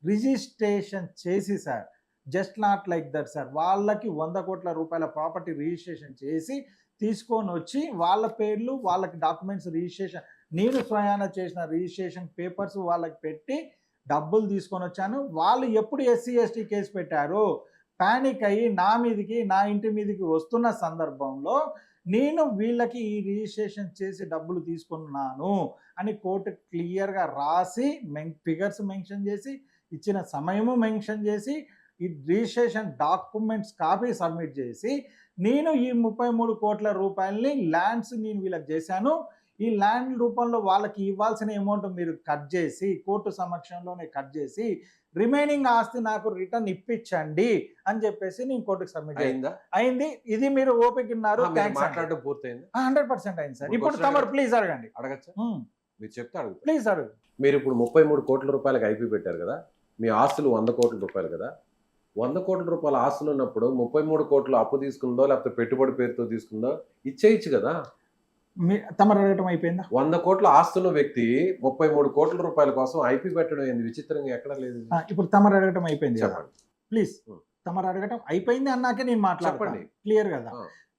రిజిస్ట్రేషన్ చేసి sir, just not like that sir, వాళ్ళకి 100 కోట్ల రూపాయల ప్రాపర్టీ రిజిస్ట్రేషన్ చేసి తీసుకొని వచ్చి వాళ్ళ పేర్లు, వాళ్ళకి డాక్యుమెంట్స్ రిజిస్ట్రేషన్, నేను స్వయాన చేసిన రిజిస్ట్రేషన్ పేపర్స్ వాళ్ళకి పెట్టి డబ్బులు తీసుకొని వచ్చాను. వాళ్ళు ఎప్పుడు SC ST కేసు పెట్టారో పానిక్ అయ్యి నా ఇంటి మీదకి వస్తున్న సందర్భంలో నేను వీళ్ళకి ఈ రిజిస్ట్రేషన్ చేసి డబ్బులు తీసుకున్నాను అని కోర్టు క్లియర్గా రాసి ఫిగర్స్ మెన్షన్ చేసి, ఇచ్చిన సమయము మెన్షన్ చేసి, ఈ రిజిస్ట్రేషన్ డాక్యుమెంట్స్ కాపీ సబ్మిట్ చేసి, నేను ఈ 33 కోట్ల రూపాయలని ల్యాండ్స్ నేను వీళ్ళకి చేశాను, ఈ ల్యాండ్ రూపంలో వాళ్ళకి ఇవ్వాల్సిన అమౌంట్ మీరు కట్ చేసి కోర్టు సమక్షంలోనే కట్ చేసి రిమైనింగ్ ఆస్తి నాకు రిటర్న్ ఇప్పించండి అని చెప్పేసి నేను కోర్టుకు సబ్మిట్ అయిందా? అయింది. ఇది మీరు ఓపిక ఉన్నారు, మాట్లాడడం పూర్తయింది. 100% అయింది సార్. ఇప్పుడు తమరు ప్లీజ్ అడగండి. అడగచ్చా? మీరు చెప్తే అడుగుతా. ప్లీజ్ అడుగు. మీరు ఇప్పుడు 33 కోట్ల రూపాయలకి ఐపీ పెట్టారు కదా, మీ ఆస్తులు 100 కోట్ల రూపాయలు కదా. 100 కోట్ల రూపాయల ఆస్తులు ఉన్నప్పుడు 33 కోట్లు అప్పు తీసుకుందో లేకపోతే పెట్టుబడి పేరుతో తీసుకుందో ఇచ్చేయచ్చు కదా. తమరు అడగటం అయిపోయిందా? 100 కోట్ల ఆస్తున్న వ్యక్తి 33 కోట్ల రూపాయల కోసం ఐపీ పెట్టడం ఏంది? విచిత్రంగా ఎక్కడ లేదు. ఇప్పుడు తమరు అడగటం అయిపోయింది. చెప్పండి ప్లీజ్. తమరు అడగటం అయిపోయింది అన్నాకే నేను మాట్లాడండి. క్లియర్ కదా?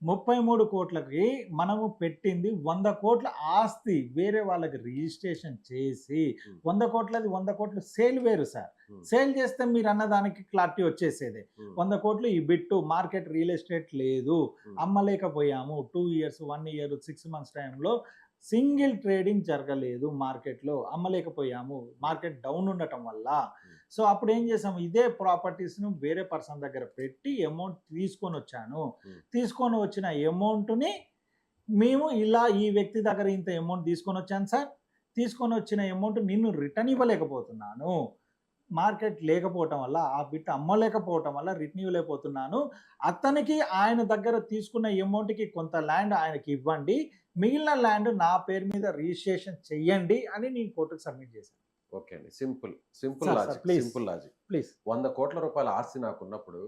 33 కోట్లకి మనము పెట్టింది 100 కోట్ల ఆస్తి వేరే వాళ్ళకి రిజిస్ట్రేషన్ చేసి 100 కోట్లది 100 కోట్లు సేల్ వేరు సార్. సేల్ చేస్తే మీరు అన్నదానికి క్లారిటీ వచ్చేసేది. 100 కోట్లు ఈ బిట్టు మార్కెట్ రియల్ ఎస్టేట్ లేదు, అమ్మలేకపోయాము. 2 years 1 year 6 months టైంలో సింగిల్ ట్రేడింగ్ జరగలేదు, మార్కెట్లో అమ్మలేకపోయాము, మార్కెట్ డౌన్ ఉండటం వల్ల. సో అప్పుడు ఏం చేసాము, ఇదే ప్రాపర్టీస్ను వేరే పర్సన్ దగ్గర పెట్టి అమౌంట్ తీసుకొని వచ్చాను. తీసుకొని వచ్చిన అమౌంట్ని మేము ఇలా ఈ వ్యక్తి దగ్గర ఇంత అమౌంట్ తీసుకొని వచ్చాను సార్, తీసుకొని వచ్చిన అమౌంట్ నిన్ను రిటర్న్ ఇవ్వలేకపోతున్నాను, మార్కెట్ లేకపోవటం వల్ల ఆ బిట్ అమ్మలేకపోవటం వల్ల రిటర్న్ ఇవ్వలేకపోతున్నాను. అతనికి ఆయన దగ్గర తీసుకున్న అమౌంట్కి కొంత ల్యాండ్ ఆయనకి ఇవ్వండి, మిగిలిన ల్యాండ్ నా పేరు మీద రిజిస్ట్రేషన్ చెయ్యండి అని నేను కోర్టుకు సబ్మిట్ చేశాను. ఓకే అండి, సింపుల్ లాజిక్. ప్లీజ్ 100 కోట్ల రూపాయల ఆస్తి నాకు ఉన్నప్పుడు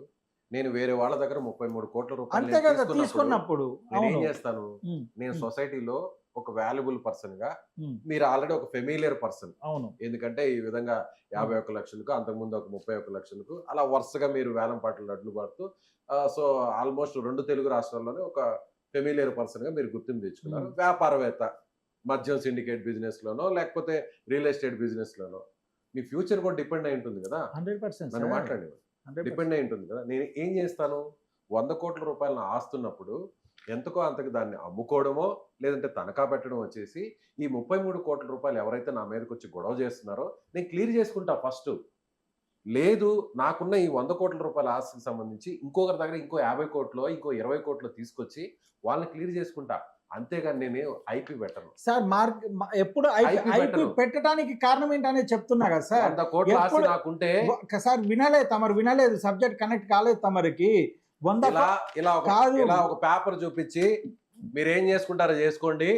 నేను వేరే వాళ్ళ దగ్గర 33 కోట్ల రూపాయలు అంతే కదా తీసుకున్నప్పుడు నేను ఏం చేస్తాను, నేను సొసైటీలో ఒక వాల్యుబుల్ పర్సన్ గా, మీరు ఆల్రెడీ ఒక ఫెమిలియర్ పర్సన్. అవును. ఎందుకంటే ఈ విధంగా 51 లక్షలకు, అంతకుముందు ఒక 31 లక్షలకు అలా వరుసగా మీరు వేలం పాటలు అడ్లు పడుతూ సో ఆల్మోస్ట్ 2 తెలుగు రాష్ట్రాల్లోనే ఒక ఫెమిలియర్ పర్సన్ గా మీరు గుర్తింపు తెచ్చుకున్నారు. వ్యాపారవేత్త, మద్యం సిండికేట్ బిజినెస్ లోనో లేకపోతే రియల్ ఎస్టేట్ బిజినెస్ లోనో మీ ఫ్యూచర్ కూడా డిపెండ్ అయి ఉంటుంది కదా. 100% నన్ను మాట్లాడి డిపెండ్ అయి ఉంటుంది కదా. నేను ఏం చేస్తాను, 100 కోట్ల రూపాయలను ఆస్తున్నప్పుడు ఎంతకో అంతకు దాన్ని అమ్ముకోవడమో లేదంటే తనఖా పెట్టడం వచ్చేసి ఈ 33 కోట్ల రూపాయలు ఎవరైతే నా మీదకి వచ్చి గొడవ చేస్తున్నారో నేను క్లియర్ చేసుకుంటా ఫస్ట్. లేదు నాకున్న ఈ 100 కోట్ల రూపాయల ఆస్తికి సంబంధించి ఇంకొకరి దగ్గర ఇంకో 50 కోట్లు ఇంకో 20 కోట్లు తీసుకొచ్చి వాళ్ళని క్లియర్ చేసుకుంటా, అంతేగాని నేను ఐపీ పెట్టను సార్. ఎప్పుడు ఐపీ పెట్టడానికి కారణం ఏంటనేది చెప్తున్నా కదా సార్. 100 కోట్ల ఆస్తి నాకుంటే సార్ తమరు వినలేదు, సబ్జెక్ట్ కనెక్ట్ కాలేదు తమరికి. ఇలా ఒక పేపర్ చూపించి మీరేం చేసుకుంటారో చేసుకోండి,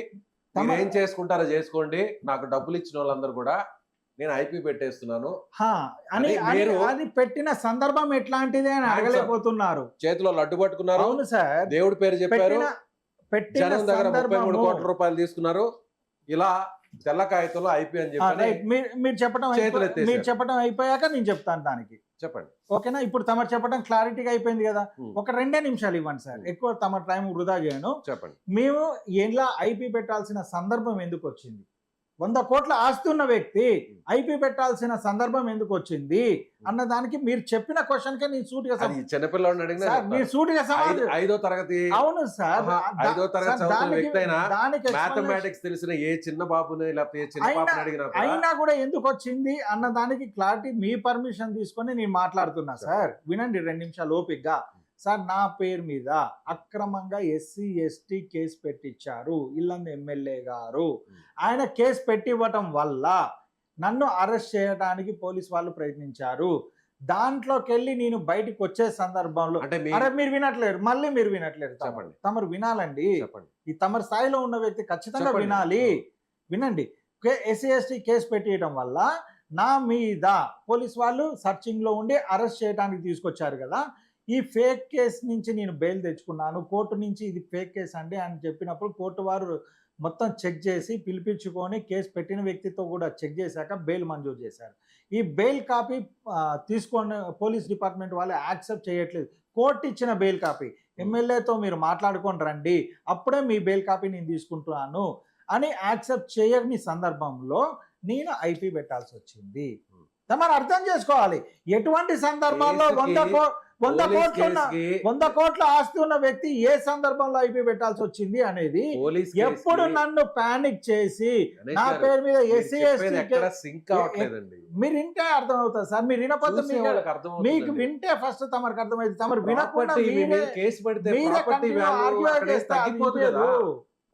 మీరేం చేసుకుంటారో చేసుకోండి, నాకు డబ్బులు ఇచ్చిన వాళ్ళందరూ కూడా నేను ఐపీ పెట్టేస్తున్నాను అని పెట్టిన సందర్భం ఎట్లాంటిది అని అడగలేకపోతున్నారు. చేతిలో లడ్డు పట్టుకున్నారు. అవును సార్, దేవుడి పేరు చెప్పారు, జనం దగ్గర 33 కోట్ల రూపాయలు తీసుకున్నారు. ఇలా తెల్ల కాగితంలో ఐపీ అని చెప్పి మీరు చెప్పడం అయిపోయాక నేను చెప్తాను దానికి. చెప్పండి. ఓకేనా? ఇప్పుడు తమరు చెప్పడం క్లారిటీగా అయిపోయింది కదా. ఒక 2 నిమిషాలు ఇవ్వండి సార్, ఎక్కువ తమ టైం వృధా చేయను. చెప్పండి. మేము ఎలా ఐపీ పెట్టాల్సిన సందర్భం ఎందుకు వచ్చింది? 100 కోట్ల ఆస్తి ఉన్న వ్యక్తి ఐపీ పెట్టాల్సిన సందర్భం ఎందుకు వచ్చింది అన్న దానికి మీరు చెప్పిన క్వశ్చన్ కే నేను సూటిగా చిన్నపిల్లవాడిని అడిగినా మీరు సూటిగా సమాధానం. 5వ తరగతి అవును సార్, 5వ తరగతి చదువుతున్న వ్యక్తి అయినా మ్యాథమెటిక్స్ తెలిసిన ఏ చిన్న బాబుని లేకపోతే ఏ చిన్న పాపని అడిగినా అయినా కూడా ఎందుకు వచ్చింది అన్న దానికి క్లారిటీ మీ పర్మిషన్ తీసుకొని నేను మాట్లాడుతున్నా సార్. వినండి 2 నిమిషాలు ఓపికగా. సార్, నా పేరు మీద అక్రమంగా SC ST కేసు పెట్టించారు ఇల్లందు ఎమ్మెల్యే గారు. ఆయన కేసు పెట్టివ్వటం వల్ల నన్ను అరెస్ట్ చేయడానికి పోలీస్ వాళ్ళు ప్రయత్నించారు. దాంట్లోకి వెళ్ళి నేను బయటకు వచ్చే సందర్భంలో మీరు వినట్లేరు, మళ్ళీ మీరు వినట్లేరు. చెప్పండి. తమరు వినాలండి, ఈ తమరు స్థాయిలో ఉన్న వ్యక్తి ఖచ్చితంగా వినాలి. వినండి. SC ST కేసు పెట్టియటం వల్ల నా మీద పోలీస్ వాళ్ళు సర్చింగ్ లో ఉండి అరెస్ట్ చేయడానికి తీసుకొచ్చారు కదా. ఈ ఫేక్ కేసు నుంచి నేను బెయిల్ తెచ్చుకున్నాను, కోర్టు నుంచి ఇది ఫేక్ కేసు అండి అని చెప్పినప్పుడు కోర్టు వారు మొత్తం చెక్ చేసి పిలిపించుకొని కేసు పెట్టిన వ్యక్తితో కూడా చెక్ చేశాక బెయిల్ మంజూరు చేశారు. ఈ బెయిల్ కాపీ తీసుకొని పోలీస్ డిపార్ట్మెంట్ వాళ్ళు యాక్సెప్ట్ చేయట్లేదు. కోర్టు ఇచ్చిన బెయిల్ కాపీ ఎమ్మెల్యేతో మీరు మాట్లాడుకొని రండి, అప్పుడే మీ బెయిల్ కాపీ నేను తీసుకుంటున్నాను అని యాక్సెప్ట్ చేయని సందర్భంలో నేను ఐపీ పెట్టాల్సి వచ్చింది. మనం అర్థం చేసుకోవాలి ఎటువంటి సందర్భాల్లో 100 కోట్ల ఆస్తి ఉన్న వ్యక్తి ఏ సందర్భంలో ఐపీ పెట్టాల్సి వచ్చింది అనేది. ఎప్పుడు నన్ను పానిక్ చేసి నా పేరు మీద SC ST మీరు వింటే అర్థం అవుతుంది సార్. మీరు వినకపోతే మీకు వింటే ఫస్ట్ తమరికి అర్థమైంది. తమరు వినకుండా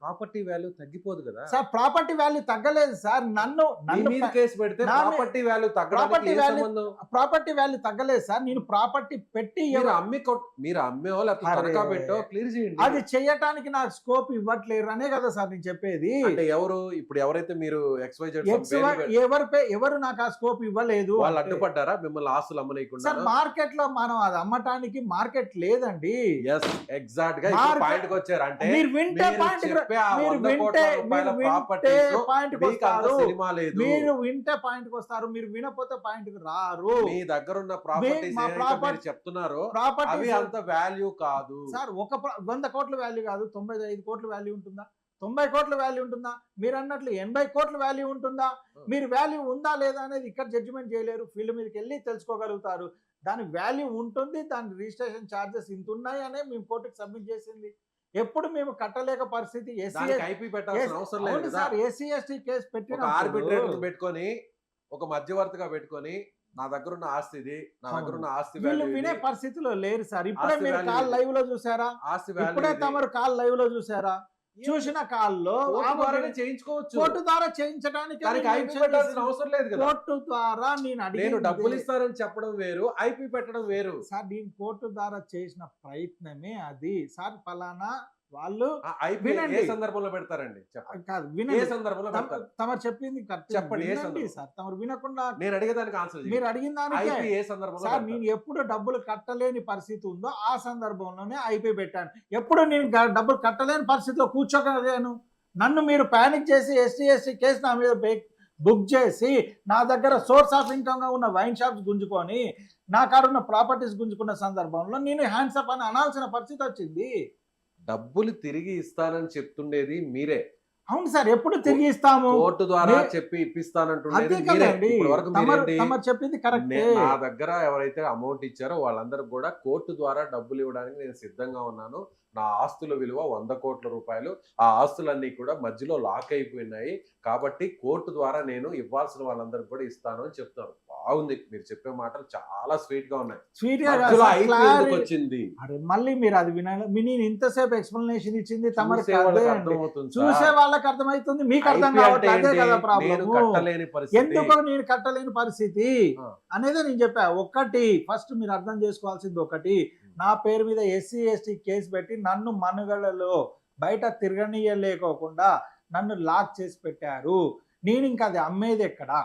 ప్రాపర్టీ వాల్యూ తగ్గిపోదు కదా. సార్ ప్రాపర్టీ వాల్యూ తగ్గలేదు సార్. నన్ను మీ మీద కేసు పెడితే నా మీ- ప్రాపర్టీ వాల్యూ తగ్గడానికి ప్రాపర్టీ ఏ వాల్యూ సంబంధం? ప్రాపర్టీ వాల్యూ తగ్గలేదు సార్. నేను ప్రాపర్టీ పెట్టి మీరు అమ్మేవో లేకపోతే అరే. తనఖా పెట్టో క్లియర్ చేయండి. అది చేయటానికి నాకు స్కోప్ ఇవ్వట్లేరు అనే కదా సార్ నేను చెప్పేది. అంటే ఎవరు ఇప్పుడు ఎవరైతే మీరు XYZ ఎవరు నాకు ఆ స్కోప్ ఇవ్వలేదు వాళ్ళు అంటే, అడ్డుపడ్డారా మిమ్మల్ని ఆస్తులు అమ్మనీయకుండా? సార్ మార్కెట్ లో మనం అది అమ్మటానికి మార్కెట్ లేదండి. ఎస్ ఎగ్జాక్ట్ గా మార్కెట్- పాయింట్ కి వచ్చారు. అంటే మీరు వింటే మీరు పాయింట్ చెప్పే ఆ మీరు 100 కోట్ల వింటే రూపాయల మీరు వింటే ప్రాపర్టీస్ పాయింట్ కి మీకు అంత వస్తారు. సినిమా లేదు. మీరు వింటే పాయింట్ కి వస్తారు, మీరు వినపోతే పాయింట్ కి రారు. మీ దగ్గర ఉన్న ప్రాపర్టీస్ మా మీరు చెప్తున్నారో అవి ప్రాపర్టీ అంత వాల్యూ కాదు సార్. 100 కోట్ల వాల్యూ కాదు, 95 కోట్ల వాల్యూ ఉంటుందా? 90 కోట్ల వాల్యూ ఉంటుందా? మీరు అన్నట్లు 80 కోట్ల వాల్యూ ఉంటుందా? మీరు వాల్యూ ఉందా లేదా అనేది ఇక్కడ జడ్జిమెంట్ చేయలేరు. ఫీల్డ్ మీదకి వెళ్ళి తెలుసుకోగలుగుతారు. దాని వాల్యూ ఉంటుంది, దాని రిజిస్ట్రేషన్ ఛార్జెస్ ఇంత ఉన్నాయి అనే మేము కోర్టుకి సబ్మిట్ చేసింది. ఎప్పుడు మేము కట్టలేక పరిస్థితి దానికి ఐపీ పెట్టాల్సిన అవసరం లేదు కదా. సార్. SC/ST కేసు ఒక పెట్టిన ఆర్బిట్రేటర్ పెట్టుకొని ఒక మధ్యవర్తిగా పెట్టుకొని నా దగ్గర ఉన్న ఆస్తి ఇది, నా దగ్గర ఉన్న ఆస్తి వీళ్ళు value వినే ఇది, పరిస్థితిలో లేరు సార్. ఇప్పుడే ఆస్తి మీరు value కాల్ ఇది. లైవ్ లో చూసారా? ఆస్తి ఇప్పుడే వాల్యూ తమరు కాల్ లైవ్ లో చూసారా? చూసిన కాల్లో ద్వారానే చేయించుకోవచ్చు. కోర్టు ద్వారా చేయించడానికి దానికి ఐపీ పెట్టాల్సిన అవసరం లేదు కదా. కోర్టు ద్వారా నేను డబ్బులు ఇస్తానని చెప్పడం వేరు, ఐపీ పెట్టడం వేరు. సార్ నేను కోర్టు ద్వారా చేసిన ప్రయత్నమే అది సార్. ఫలానా వాళ్ళు ఐపీ వినండి. ఏ సందర్భంలో పెడతారండి చెప్పండి. కాదు ఏ వినండి. సందర్భంలో పెడతారు తమరు చెప్పింది కరెక్ట్. చెప్పండి, ఏ వినండి సందర్భం? సార్. తమరు వినకుండా నేను అడిగేదానికి ఆన్సర్ మీరు అడిగిన దానికే ఐపీ ఏ సందర్భంలో సార్ పెడతారు? నేను ఎప్పుడు డబ్బులు కట్టలేని పరిస్థితి ఉందో ఆ సందర్భంలోనే ఐపీ పెట్టాను. ఎప్పుడు నేను డబ్బులు కట్టలేని పరిస్థితిలో కూర్చోగలిగాను. నన్ను మీరు ప్యానిక్ చేసి SC/ST కేసు నా మీద బుక్ చేసి నా దగ్గర సోర్స్ ఆఫ్ ఇన్కమ్ గా ఉన్న వైన్ షాప్స్ గుంజుకొని నా కాడ ఉన్న ప్రాపర్టీస్ గుంజుకున్న సందర్భంలో నేను హ్యాండ్స్ అప్ అని అనాల్సిన పరిస్థితి వచ్చింది. డబ్బులు తిరిగి ఇస్తానని చెప్తుండేది మీరే. అవును సార్. ఎప్పుడు తిరిగి ఇస్తాము? కోర్టు ద్వారా నే- చెప్పి ఇప్పిస్తానంటుండేది అదే మీరే. కదండి. ఇప్పటి వరకు మీరేంటి? తమరు చెప్పింది కరెక్టే. నా దగ్గర ఎవరైతే అమౌంట్ ఇచ్చారో వాళ్ళందరూ కూడా కోర్టు ద్వారా డబ్బులు ఇవ్వడానికి నేను సిద్ధంగా ఉన్నాను. నా ఆస్తుల విలువ 100 కోట్ల రూపాయలు. ఆ ఆస్తులన్నీ కూడా మధ్యలో లాక్ అయిపోయినాయి కాబట్టి కోర్టు ద్వారా నేను ఇవ్వాల్సిన వాళ్ళందరికీ కూడా ఇస్తాను అని చెప్తాను. బాగుంది, మీరు చెప్పే మాటలు చాలా స్వీట్ గా ఉన్నాయి. స్వీట్ గా మధ్యలో కాదు, IP clarity- ఎందుకు వచ్చింది? అరే మళ్ళీ మీరు అది వినాలి. నేను ఇంతసేపు ఎక్స్ప్లెనేషన్ ఇచ్చింది తమరికి చూసే వాళ్ళకి అర్థం అండి. అర్థమవుతుంది చూసే సార్. వాళ్ళకి అర్థమవుతుంది, మీకు అర్థం IP అంటే కావట్లేదు. అదే ఏంటి? కదా నేను ప్రాబ్లమ్. కట్టలేని పరిస్థితి. ఎందుకు నేను కట్టలేని పరిస్థితి ఆ. అనేదే నేను చెప్పా. ఒకటి ఫస్ట్ మీరు అర్థం చేసుకోవాల్సింది ఒకటి, నా పేరు మీద SC/ST కేసు పెట్టి నన్ను మనుగడలో బయట తిరగనీయలేకోకుండా నన్ను లాక్ చేసి పెట్టారు. నేను ఇంకా అది అమ్మేది ఎక్కడా?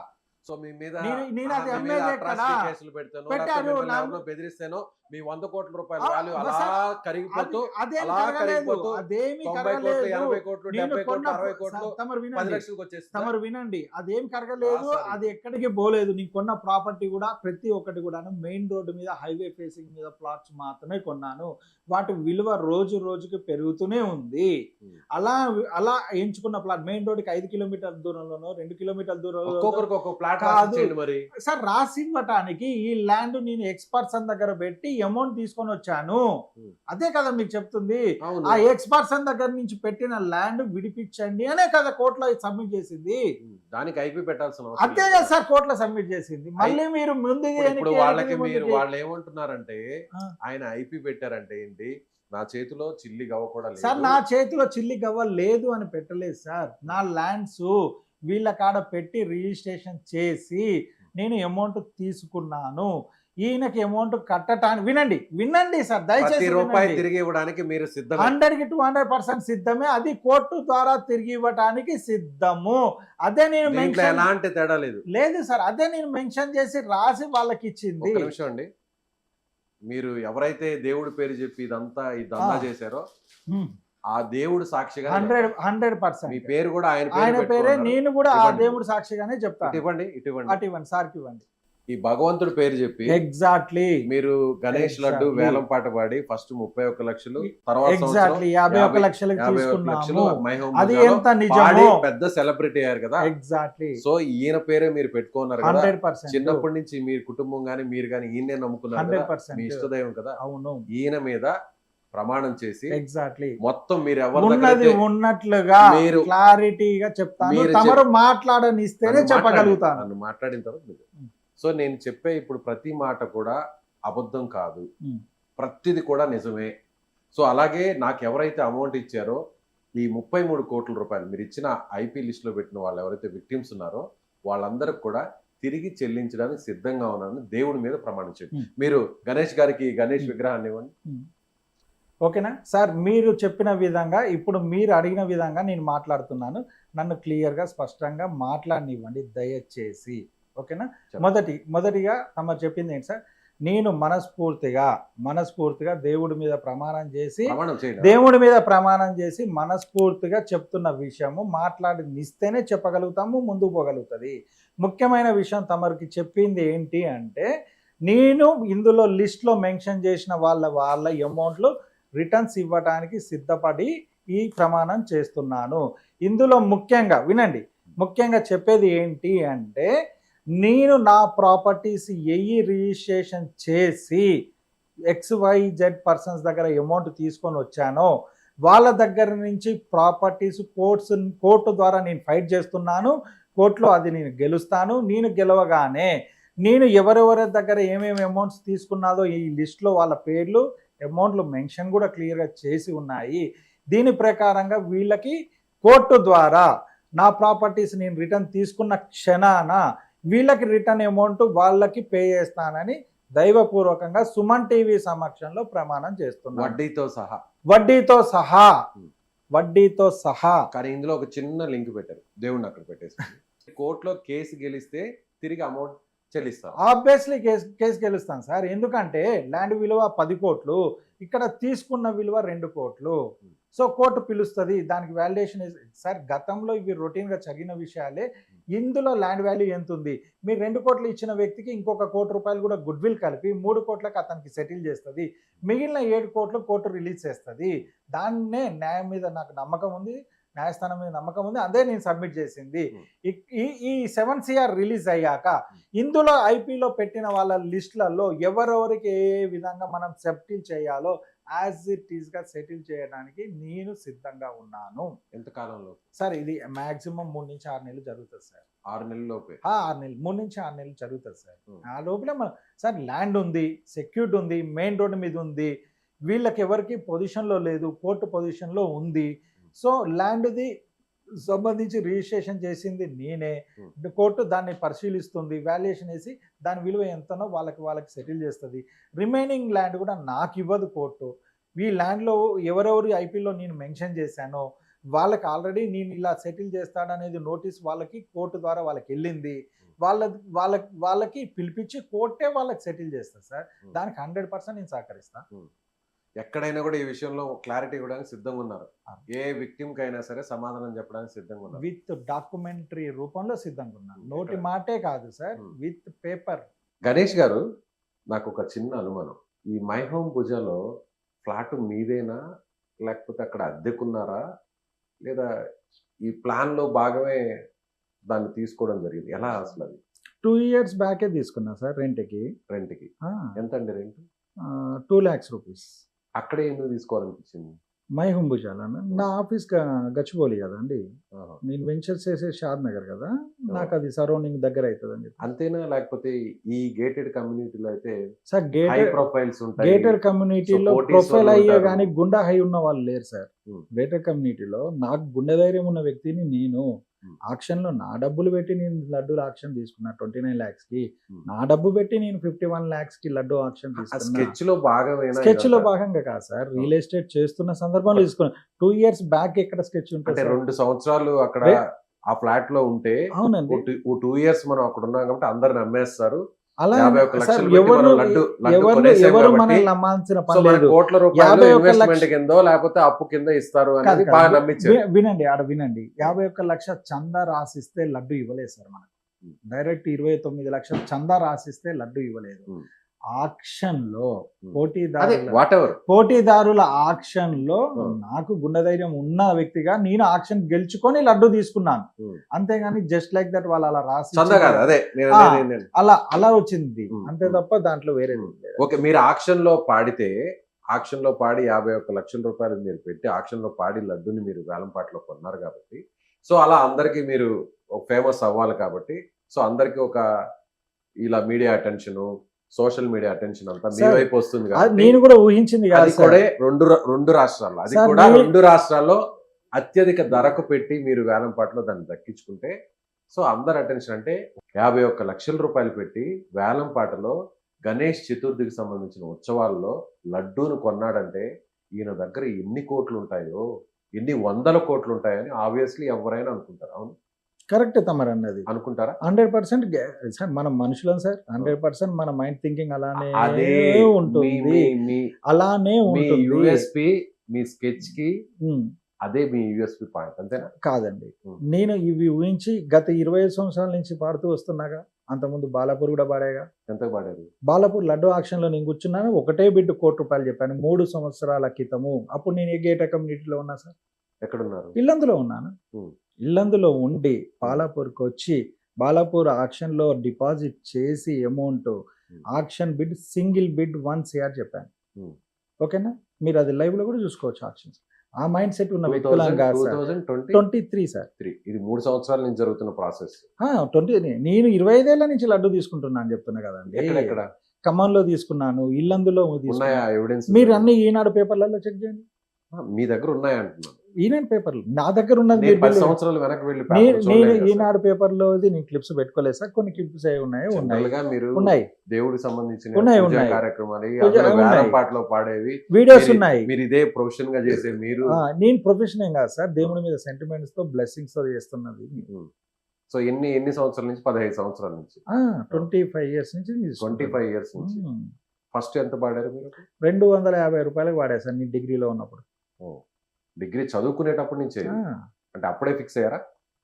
సో మీ మీద నేను అది మీ మీద అమ్మేది ఎక్కడ? atrocity కేసులు పెడతాను, పెట్టారు. లేకపోతే మిమ్మల్ని నన్ను- ఎవరినో బెదిరిస్తానో మీ 100 కోట్ల రూపాయల ఆ, వాల్యూ అలా సార్, కరిగిపోతూ అదేం అలా కరగలేదు. కరిగిపోతూ అదేమి 90 కరగలేదు. కోట్లు 80 కోట్లు నేను 70 కోట్లు కొన్న 60 కోట్లు తమరు 10 వినండి. లక్షలకు వచ్చేస్తుంది. తమరు వినండి, అదేం కరగలేదు. ఆ, సరే. అది ఎక్కడికి పోలేదు. నీకు కొన్న ప్రాపర్టీ కూడా ప్రతి ఒక్కటి కూడా మెయిన్ రోడ్డు మీద హైవే ఫేసింగ్ మీద ప్లాట్స్ మాత్రమే కొన్నాను. వాటి విలువ రోజు రోజుకి పెరుగుతూనే ఉంది. అలా అలా ఎంచుకున్న ప్లాట్ మెయిన్ రోడ్డుకి 5 కిలోమీటర్ల దూరంలోనో 2 కిలోమీటర్ల దూరంలో ఒక్కొక్కరికి ఒక్కొక్క ప్లాట్ కాదు. చేయండి మరి. సార్ రాసి ఇవ్వటానికి ఈ ల్యాండ్ నేను ఎక్స్పర్సన్ దగ్గర పెట్టి అమౌంట్ తీసుకొని వచ్చాను. అదే కదా మీకు చెప్తుంది. అవును. ఆ ఎక్స్పర్సన్ దగ్గర నుంచి పెట్టిన ల్యాండ్ విడిపించండి అనే కదా కోర్టులో సబ్మిట్ చేసింది. దానికి ఐపీ పెట్టాల్సిన అవసరం అంతే లేదు. కదా సార్ కోర్టులో సబ్మిట్ చేసింది. మళ్ళీ మీరు ముందు ఇప్పుడు వాళ్ళకి వాళ్ళు ఏమంటున్నారంటే ఆ. ఆయన ఐపీ పెట్టారంటే ఏంటి, నా చేతిలో చిల్లి గవ్వ కూడా లేదు. సార్ నా చేతిలో చిల్లి గవ్వ లేదు అని పెట్టలేదు సార్. నా ల్యాండ్స్ వీళ్ళ కాడ పెట్టి రిజిస్ట్రేషన్ చేసి నేను అమౌంట్ తీసుకున్నాను. ఈయనకి అమౌంట్ కట్టడానికి వినండి సార్ ప్రతి దయచేసి రూపాయి తిరిగి ఇవ్వడానికి మీరు సిద్ధం. 100కి 200% సిద్ధమే. అది కోర్టు ద్వారా తిరిగి ఇవ్వడానికి సిద్ధము. అదే నేను దీంట్లో మెన్షన్ ఎలాంటి తేడా లేదు. లేదు సార్. అదే నేను మెన్షన్ చేసి రాసి వాళ్ళకి ఇచ్చింది. ఒక్క నిమిషం అండి. మీరు ఎవరైతే దేవుడి పేరు చెప్పి ఇదంతా ఈ దందా చేశారో ఆ దేవుడు సాక్షిగా 100% మీ పేరు కూడా ఆయన ఆయన పేరే. పెట్టుకున్నారు. నేను కూడా ఆ ఇవ్వండి. దేవుడు సాక్షిగానే చెప్తాను. ఇటు ఇవ్వండి, ఇటు ఇవ్వండి. అటు ఇవ్వండి సార్కి ఇవ్వండి. ఈ భగవంతుడి పేరు చెప్పి ఎగ్జాక్ట్లీ మీరు గణేష్ లడ్డు Exactly. వేలం పాట పాడి ఫస్ట్ 31 లక్షలు, తర్వాత ఎగ్జాక్ట్లీ 51 లక్షలకు 51 లక్షలు తీసుకున్నాము. మైహోమ్ అది బజార్లో ఎంత పాడి నిజమో పెద్ద సెలబ్రిటీ అయ్యారు కదా. ఎగ్జాక్ట్లీ సో ఈయన పేరే మీరు పెట్టుకున్నారు కదా. 100% చిన్నప్పటి నుంచి మీ కుటుంబం గానీ మీరు గానీ ఈయనే నమ్ముకున్నారు కదా. మీ 100% ఇష్టదైవం కదా. అవును ఈయన మీద ప్రమాణం చేసి ఎగ్జాక్ట్లీ మొత్తం మీరు ఎవరి ఉన్నది దగ్గరైతే ఉన్నట్లుగా మీరు- క్లారిటీగా చెప్తాను. మీరు తమరు మాట్లాడనిస్తేనే నన్ను చెప్పగలుగుతాను. నన్ను మాట్లాడిన తర్వాత మీరు. సో నేను చెప్పే ఇప్పుడు ప్రతి మాట కూడా అబద్ధం కాదు, ప్రతిది కూడా నిజమే. సో అలాగే నాకు ఎవరైతే అమౌంట్ ఇచ్చారో ఈ 33 కోట్ల రూపాయలు మీరు ఇచ్చిన ఐపీ లిస్టులో పెట్టిన వాళ్ళు ఎవరైతే విక్టిమ్స్ ఉన్నారో వాళ్ళందరికి కూడా తిరిగి చెల్లించడానికి సిద్ధంగా ఉన్నారని దేవుడి మీద ప్రమాణించండి. మీరు గణేష్ గారికి గణేష్ విగ్రహాన్ని ఇవ్వండి. ఓకేనా సార్? మీరు చెప్పిన విధంగా ఇప్పుడు మీరు అడిగిన విధంగా నేను మాట్లాడుతున్నాను. నన్ను క్లియర్గా స్పష్టంగా మాట్లాడనివ్వండి దయచేసి. ఓకేనా? మొదటిగా తమరు చెప్పింది ఏంటి సార్? నేను మనస్ఫూర్తిగా దేవుడి మీద ప్రమాణం చేసి మనస్ఫూర్తిగా చెప్తున్న విషయము మాట్లాడినిస్తేనే చెప్పగలుగుతాము, ముందుకు పోగలుగుతుంది. ముఖ్యమైన విషయం తమరికి చెప్పింది ఏంటి అంటే, నేను ఇందులో లిస్ట్లో మెన్షన్ చేసిన వాళ్ళ అమౌంట్లు రిటర్న్స్ ఇవ్వడానికి సిద్ధపడి ఈ ప్రమాణం చేస్తున్నాను. ఇందులో ముఖ్యంగా వినండి, ముఖ్యంగా చెప్పేది ఏంటి అంటే, నేను నా ప్రాపర్టీస్ రిజిస్ట్రేషన్ చేసి XYZ పర్సన్స్ దగ్గర అమౌంట్ తీసుకొని వచ్చానో వాళ్ళ దగ్గర నుంచి ప్రాపర్టీస్ కోర్టు ద్వారా నేను ఫైట్ చేస్తున్నాను. కోర్టులో అది నేను గెలుస్తాను. నేను గెలవగానే నేను ఎవరెవరి దగ్గర ఏమేమి అమౌంట్స్ తీసుకున్నాదో ఈ లిస్ట్లో వాళ్ళ పేర్లు అమౌంట్లు మెన్షన్ కూడా క్లియర్గా చేసి ఉన్నాయి. దీని ప్రకారంగా వీళ్ళకి కోర్టు ద్వారా నా ప్రాపర్టీస్ నేను రిటర్న్ తీసుకున్న క్షణాన వీళ్ళకి రిటర్న్ అమౌంట్ వాళ్ళకి పే చేస్తానని దైవపూర్వకంగా సుమన్ టీవీ సమక్షంలో ప్రమాణం చేస్తున్నాను. వడ్డీతో సహా. కానీ ఇందులో ఒక చిన్న లింక్ పెట్టారు, దేవుడిని అక్కడ పెట్టేసి కోర్టులో కేసు గెలిస్తే తిరిగి అమౌంట్ చెల్లిస్తాను. ఆబ్వియస్లీ కేసు గెలుస్తాను సార్. ఎందుకంటే ల్యాండ్ విలువ 10 కోట్లు, ఇక్కడ తీసుకున్న విలువ 2 కోట్లు. సో కోర్టు పిలుస్తుంది, దానికి వాల్యుయేషన్ సార్. గతంలో ఇవి రొటీన్గా జరిగిన విషయాలే. ఇందులో ల్యాండ్ వాల్యూ ఎంత ఉంది, మీరు 2 కోట్లు ఇచ్చిన వ్యక్తికి ఇంకొక ₹1 కోటి కూడా గుడ్ విల్ కలిపి 3 కోట్లకు అతనికి సెటిల్ చేస్తుంది. మిగిలిన 7 కోట్లు కోర్టు రిలీజ్ చేస్తుంది. దాన్నే న్యాయం మీద నాకు నమ్మకం ఉంది, న్యాయస్థానం మీద నమ్మకం ఉంది, అదే నేను సబ్మిట్ చేసింది. ఈ 7 CR రిలీజ్ అయ్యాక ఇందులో ఐపీలో పెట్టిన వాళ్ళ లిస్టులలో ఎవరెవరికి ఏ విధంగా మనం సెటిల్ చేయాలో యాజ్ ఇట్ ఈస్గా సెటిల్ చేయడానికి నేను సిద్ధంగా ఉన్నాను. ఎంత కాలంలో సార్? ఇది మ్యాక్సిమం 3 నుంచి 6 నెలలు జరుగుతుంది సార్. 6 నెలల లోపే? 6 నెలలు, 3 నుంచి 6 నెలలు జరుగుతుంది సార్. ఆ లోపలే సార్ ల్యాండ్ ఉంది, సెక్యూరిటీ ఉంది, మెయిన్ రోడ్డు మీద ఉంది, వీళ్ళకి ఎవరికి పొజిషన్లో లేదు, కోర్టు పొజిషన్లో ఉంది. సో ల్యాండ్ది సంబంధించి రిజిస్ట్రేషన్ చేసింది నేనే. కోర్టు దాన్ని పరిశీలిస్తుంది, వాల్యుయేషన్ వేసి దాని విలువ ఎంతనో వాళ్ళకి సెటిల్ చేస్తుంది. రిమైనింగ్ ల్యాండ్ కూడా నాకు ఇవ్వదు కోర్టు. ఈ ల్యాండ్లో ఎవరెవరు ఐపీలో నేను మెన్షన్ చేశానో వాళ్ళకి ఆల్రెడీ నేను ఇలా సెటిల్ చేస్తాడనేది నోటీస్ వాళ్ళకి కోర్టు ద్వారా వాళ్ళకి వెళ్ళింది. వాళ్ళకి పిలిపించి కోర్టే వాళ్ళకి సెటిల్ చేస్తారు సార్. దానికి 100% నేను సహకరిస్తాను. ఎక్కడైనా కూడా ఈ విషయంలో క్లారిటీ ఇవ్వడానికి సిద్ధంగా ఉన్నారు. ఏ విక్టిమ్ కైనా సరే సమాధానం చెప్పడానికి సిద్ధంగా ఉన్నారు. విత్ డాక్యుమెంటరీ రూపంలో సిద్ధంగా ఉన్నాను. నోటి మాటే కాదు సార్, విత్ పేపర్. గణేష్ గారు, నాకు ఒక చిన్న అనుమానం. ఈ మై హోమ్ భుజాలో ఫ్లాట్ మీదేనా, లేకపోతే అక్కడ అద్దెకున్నారా, లేదా ఈ ప్లాన్ లో భాగమే దాన్ని తీసుకోవడం జరిగింది? ఎలా అసలు అది? 2 years బ్యాకే తీసుకున్నా సార్ రెంట్కి. ఎంత అండి రెంట్? 2 lakhs rupees. అక్కడే ఎందుకు తీసుకోవాలనిపించింది? మై హోమ్ భుజాల నా ఆఫీస్ గచ్చిబౌలి కదండి, నేను వెంచర్స్ చేసే షాద్ నగర్ కదా, నాకు అది సరౌండింగ్ దగ్గర అవుతుంది అని చెప్పి. అంతేనా? లేకపోతే ఈ గేటెడ్ కమ్యూనిటీలో అయితే సార్ ప్రొఫైల్స్ ఉంటాయి. గేటెడ్ కమ్యూనిటీలో ప్రొఫైల్ అయ్యే కానీ గుండా హై ఉన్న వాళ్ళు లేరు సార్. గేటెడ్ కమ్యూనిటీలో నాకు గుండె ధైర్యం ఉన్న వ్యక్తిని నేను. ఆక్షన్ లో నా డబ్బులు పెట్టి నేను లడ్డూల ఆక్షన్ తీసుకున్నా 29 lakhs కి. నా డబ్బు పెట్టి నేను 51 lakhs కి లడ్డు ఆక్షన్ తీసుకున్నా. స్కెచ్ లో భాగంగా కాదు సార్, రియల్ ఎస్టేట్ చేస్తున్న సందర్భంలో తీసుకున్నా. 2 years బ్యాక్ ఎక్కడ స్కెచ్ ఉంటుంది? 2 సంవత్సరాలు అక్కడ ఆ ఫ్లాట్ లో ఉంటే, అవునండి, 2 years మనం అక్కడ ఉన్నాం కాబట్టి అందరు నమ్మేస్తారు. అలా ఎవరు మనల్ని నమ్మాల్సిన పని లేదు. లేకపోతే అప్పు కింద ఇస్తారు అనేది బాగా నమ్మించారు. వినండి, 51 లక్షల చందా రాసిస్తే లడ్డు ఇవ్వలేదు సార్ మనకు. డైరెక్ట్ 29 లక్షల చందా రాసిస్తే లడ్డు ఇవ్వలేదు. ఆక్షన్ లో పోటీదారుల ఆక్షన్ లో నాకు గుండె ధైర్యం ఉన్న వ్యక్తిగా నేను ఆక్షన్ గెలుచుకొని లడ్డు తీసుకున్నాను. అంతేగాని జస్ట్ లైక్ దట్ వాళ్ళు అలా రాసి అలా వచ్చింది అంతే తప్ప దాంట్లో వేరే. ఓకే, మీరు ఆక్షన్ లో పాడి 51 లక్షల రూపాయలు మీరు పెట్టి ఆక్షన్ లో పాడి లడ్డుని మీరు వేలంపాట్లో కొన్నారు కాబట్టి, సో అలా అందరికి మీరు ఫేమస్ అవ్వాలి కాబట్టి, సో అందరికి ఒక ఇలా media attention, social media attention అంతా మీ వైపు వస్తుంది. నేను కూడా ఊహించింది రెండు రాష్ట్రాల్లో, అది కూడా 2 రాష్ట్రాల్లో అత్యధిక ధరకు పెట్టి మీరు వేలంపాటలో దాన్ని దక్కించుకుంటే సో అందరు అటెన్షన్ అంటే 51 లక్షల రూపాయలు పెట్టి వేలంపాటలో గణేష్ చతుర్థికి సంబంధించిన ఉత్సవాల్లో లడ్డూను కొన్నాడంటే ఈయన దగ్గర ఎన్ని కోట్లు ఉంటాయో ఎన్ని వందల కోట్లు ఉంటాయని ఆబ్వియస్లీ ఎవరైనా అనుకుంటారు. అవును కరెక్ట్ తమరు అన్నది అనుకుంటారా? 100% సార్, మనం మనుషులం సార్. 100% మన మైండ్ థింకింగ్ అలానే అదే ఉంటుంది, మీ అలానే ఉంటుంది. యూఎస్పి మీ స్కెచ్ కి ఉమ్, అదే మీ యూఎస్పి పాయింట్ అంతేనా? కాదండి. ఉమ్. నేను ఇవి ఊహించి గత 25 సంవత్సరాల నుంచి పాడుతూ వస్తున్నాగా. అంతకుముందు బాలాపూర్ కూడా పాడేగా. ఎంత పాడారు? బాలాపూర్ లడ్డు ఆక్షన్ లో నేను కూర్చున్నాను, ఒకటే బిడ్డు ₹1,00,00,000 చెప్పాను 3 సంవత్సరాల క్రితము. అప్పుడు నేను ఏ గేట కమ్యూనిటీలో ఉన్నా సార్, ఎక్కడున్నారు? ఇల్లందులో ఉన్నాను. ఉమ్. ఇల్లందులో ఉండి బాలాపూర్కి వచ్చి బాలాపూర్ ఆక్షన్ లో డిపాజిట్ చేసి amount auction bid single bid 1 CR చెప్పాను. ఉమ్. ఓకేనా, మీరు అది లైవ్ లో కూడా చూసుకోవచ్చు. ఆక్షన్స్ ఆ మైండ్ సెట్ ఉన్న వ్యక్తులం కాదు సార్. 23 సార్. ఇది 3 సంవత్సరాల నుంచి జరుగుతున్న ప్రాసెస్. 20 నేను 25 ఏళ్ల నుంచి లడ్డు తీసుకుంటున్నా అని చెప్తున్నా కదండి. ఎక్కడెక్కడ ఖమ్మంలో తీసుకున్నాను, ఇల్లందులో ఉన్నాయా తీసుకున్నాను. ఎవిడెన్స్? మీరు అన్ని ఈనాడు పేపర్లలో చెక్ చేయండి. మీ దగ్గర ఉన్నాయా అంటున్నాను. ఈనాడు పేపర్లు నా దగ్గర ఉన్నది నేను మీరు 10 బిల్లు- సంవత్సరాలు వెనక్కి వెళ్ళి నేను పేపర్ చూడలేదు కదా సార్. ఈనాడు పేపర్లో నేను క్లిప్స్ పెట్టుకోలేదు సార్. కొన్ని క్లిప్స్ అవి ఉన్నాయి జనరల్ గా మీరు ఉన్నాయి దేవుడికి సంబంధించిన ఉన్నాయి, పూజా ఉన్నాయి. కార్యక్రమాలు పూజ అందులో ఉన్నాయి. వేలం పాటలో పాడేవి వీడియోస్ మీరు- ఉన్నాయి. మీరు ఇదే ప్రొఫెషన్ గా చేసే మీరు నేను ప్రొఫెషన్ ఏం కాదు సార్, దేవుడి మీద సెంటిమెంట్స్ తో బ్లెస్సింగ్స్ తో చేస్తున్నది. సో ఎన్ని సంవత్సరాల నుంచి? 15 సంవత్సరాల నుంచి. 25 ఇయర్స్ నుంచి 25 ఇయర్స్ నుంచి. ఫస్ట్ ఎంత పాడారు మీరు? ₹250 వాడా సార్ నేను డిగ్రీలో ఉన్నప్పుడు. డిగ్రీ చదువుకునేటప్పటి నుంచే ఆ, అంటే అప్పుడే ఫిక్స్ అయ్యారా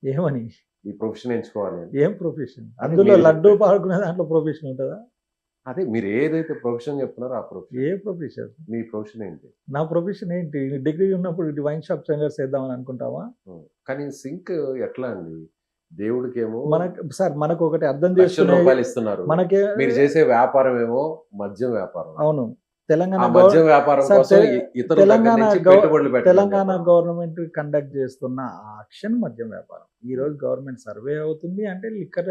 ఏమని? ఈ ప్రొఫెషన్ ఎంచుకోవాలి అని? ఏం ప్రొఫెషన్? అందులో మీరు లడ్డు చెప్పండి. పాడుకునే దాంట్లో ప్రొఫెషన్ ఉంటుందా? అదే మీరు ఏదైతే ప్రొఫెషన్ చెప్తున్నారో ఆ ప్రొఫెషన్. ఏ ప్రొఫెషన్? మీ ప్రొఫెషన్ ఏంటి? నా ప్రొఫెషన్ ఏంటి? డిగ్రీ ఉన్నప్పుడు వైన్ షాప్ సెంగర్స్ చేద్దామని అనుకుంటావా? కానీ సింక్ ఎట్లా అండి? దేవుడికి ఏమో సార్ మనకు ఒకటి అర్థం లక్షల చేసుకునే రూపాయలు ఇస్తున్నారు, మనకే మీరు చేసే వ్యాపారం ఏమో మద్యం వ్యాపారం. అవును. ఆ తెలంగాణ మద్యం వ్యాపారం సార్, కోసం ఇతరుల దగ్గర తెలంగాణ నుంచి గవ- పెట్టుబడులు పెట్టడం తెలంగాణ వ్యాపారం. గవర్నమెంట్ కండక్ట్ చేస్తున్న ఆక్షన్ మద్యం వ్యాపారం. ఈ రోజు గవర్నమెంట్ సర్వే అవుతుంది అంటే లిక్కర్,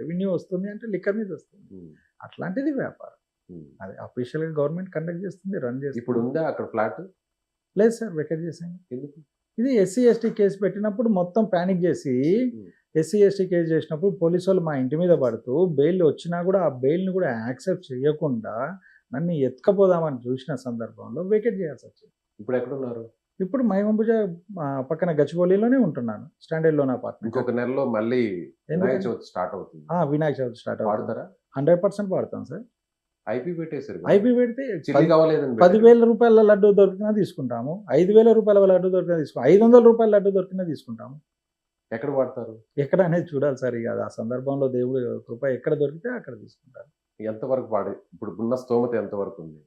రెవెన్యూ వస్తుంది అంటే లిక్కర్ మీద వస్తుంది. ఉమ్, అట్లాంటిది వ్యాపారం. ఉమ్. అది అఫీషియల్ గా గవర్నమెంట్ కండక్ట్ చేస్తుంది, రన్ చేస్తుంది. ఇప్పుడు ఉందా అక్కడ ఫ్లాట్? లేదు సార్, వెకెట్ చేసాను. ఎందుకు? ఇది ఎస్సీ ఎస్టీ కేసు పెట్టినప్పుడు మొత్తం ప్యానిక్ చేసి ఉమ్. ఎస్సీ ఎస్టీ కేసు చేసినప్పుడు పోలీసు వాళ్ళు మా ఇంటి మీద పడుతూ బెయిల్ వచ్చినా కూడా ఆ బెయిల్ని కూడా యాక్సెప్ట్ చేయకుండా నన్ను ఎత్తుకపోదామని చూసిన సందర్భంలో వెకెట్ చేయాల్సి వచ్చింది. ఇప్పుడు ఎక్కడున్నారు? ఇప్పుడు మైమంబుజ పక్కన గచ్చిబౌలిలోనే ఉంటున్నాను, స్టాండర్డ్ లోన్ అపార్ట్మెంట్. ఇంకొక నెలలో మళ్ళీ వినాయక ఎందుకంటే చవితి స్టార్ట్ అవుతుంది. వినాయక చవితి స్టార్ట్ అవుతుంది. వాడతారా? 100% వాడతాం సార్. ఐపీ పెట్టేశారు కదా. ఐపీ పెడితే చిల్లి కావాలేదని 10,000 రూపాయల లడ్డు దొరికినా తీసుకుంటాము, 5,000 రూపాయల లడ్డు దొరికినా తీసుకుంటాము, 500 రూపాయల లడ్డు దొరికినా తీసుకుంటాము. ఎక్కడ వాడతారు? ఎక్కడ అనేది చూడాలి సార్. ఇక ఆ సందర్భంలో దేవుడు కృప ఎక్కడ దొరికితే అక్కడ తీసుకుంటారు. ఎంతవరకు వాడే ఇప్పుడు ఉన్న స్తోమత ఎంతవరకు ఉంది?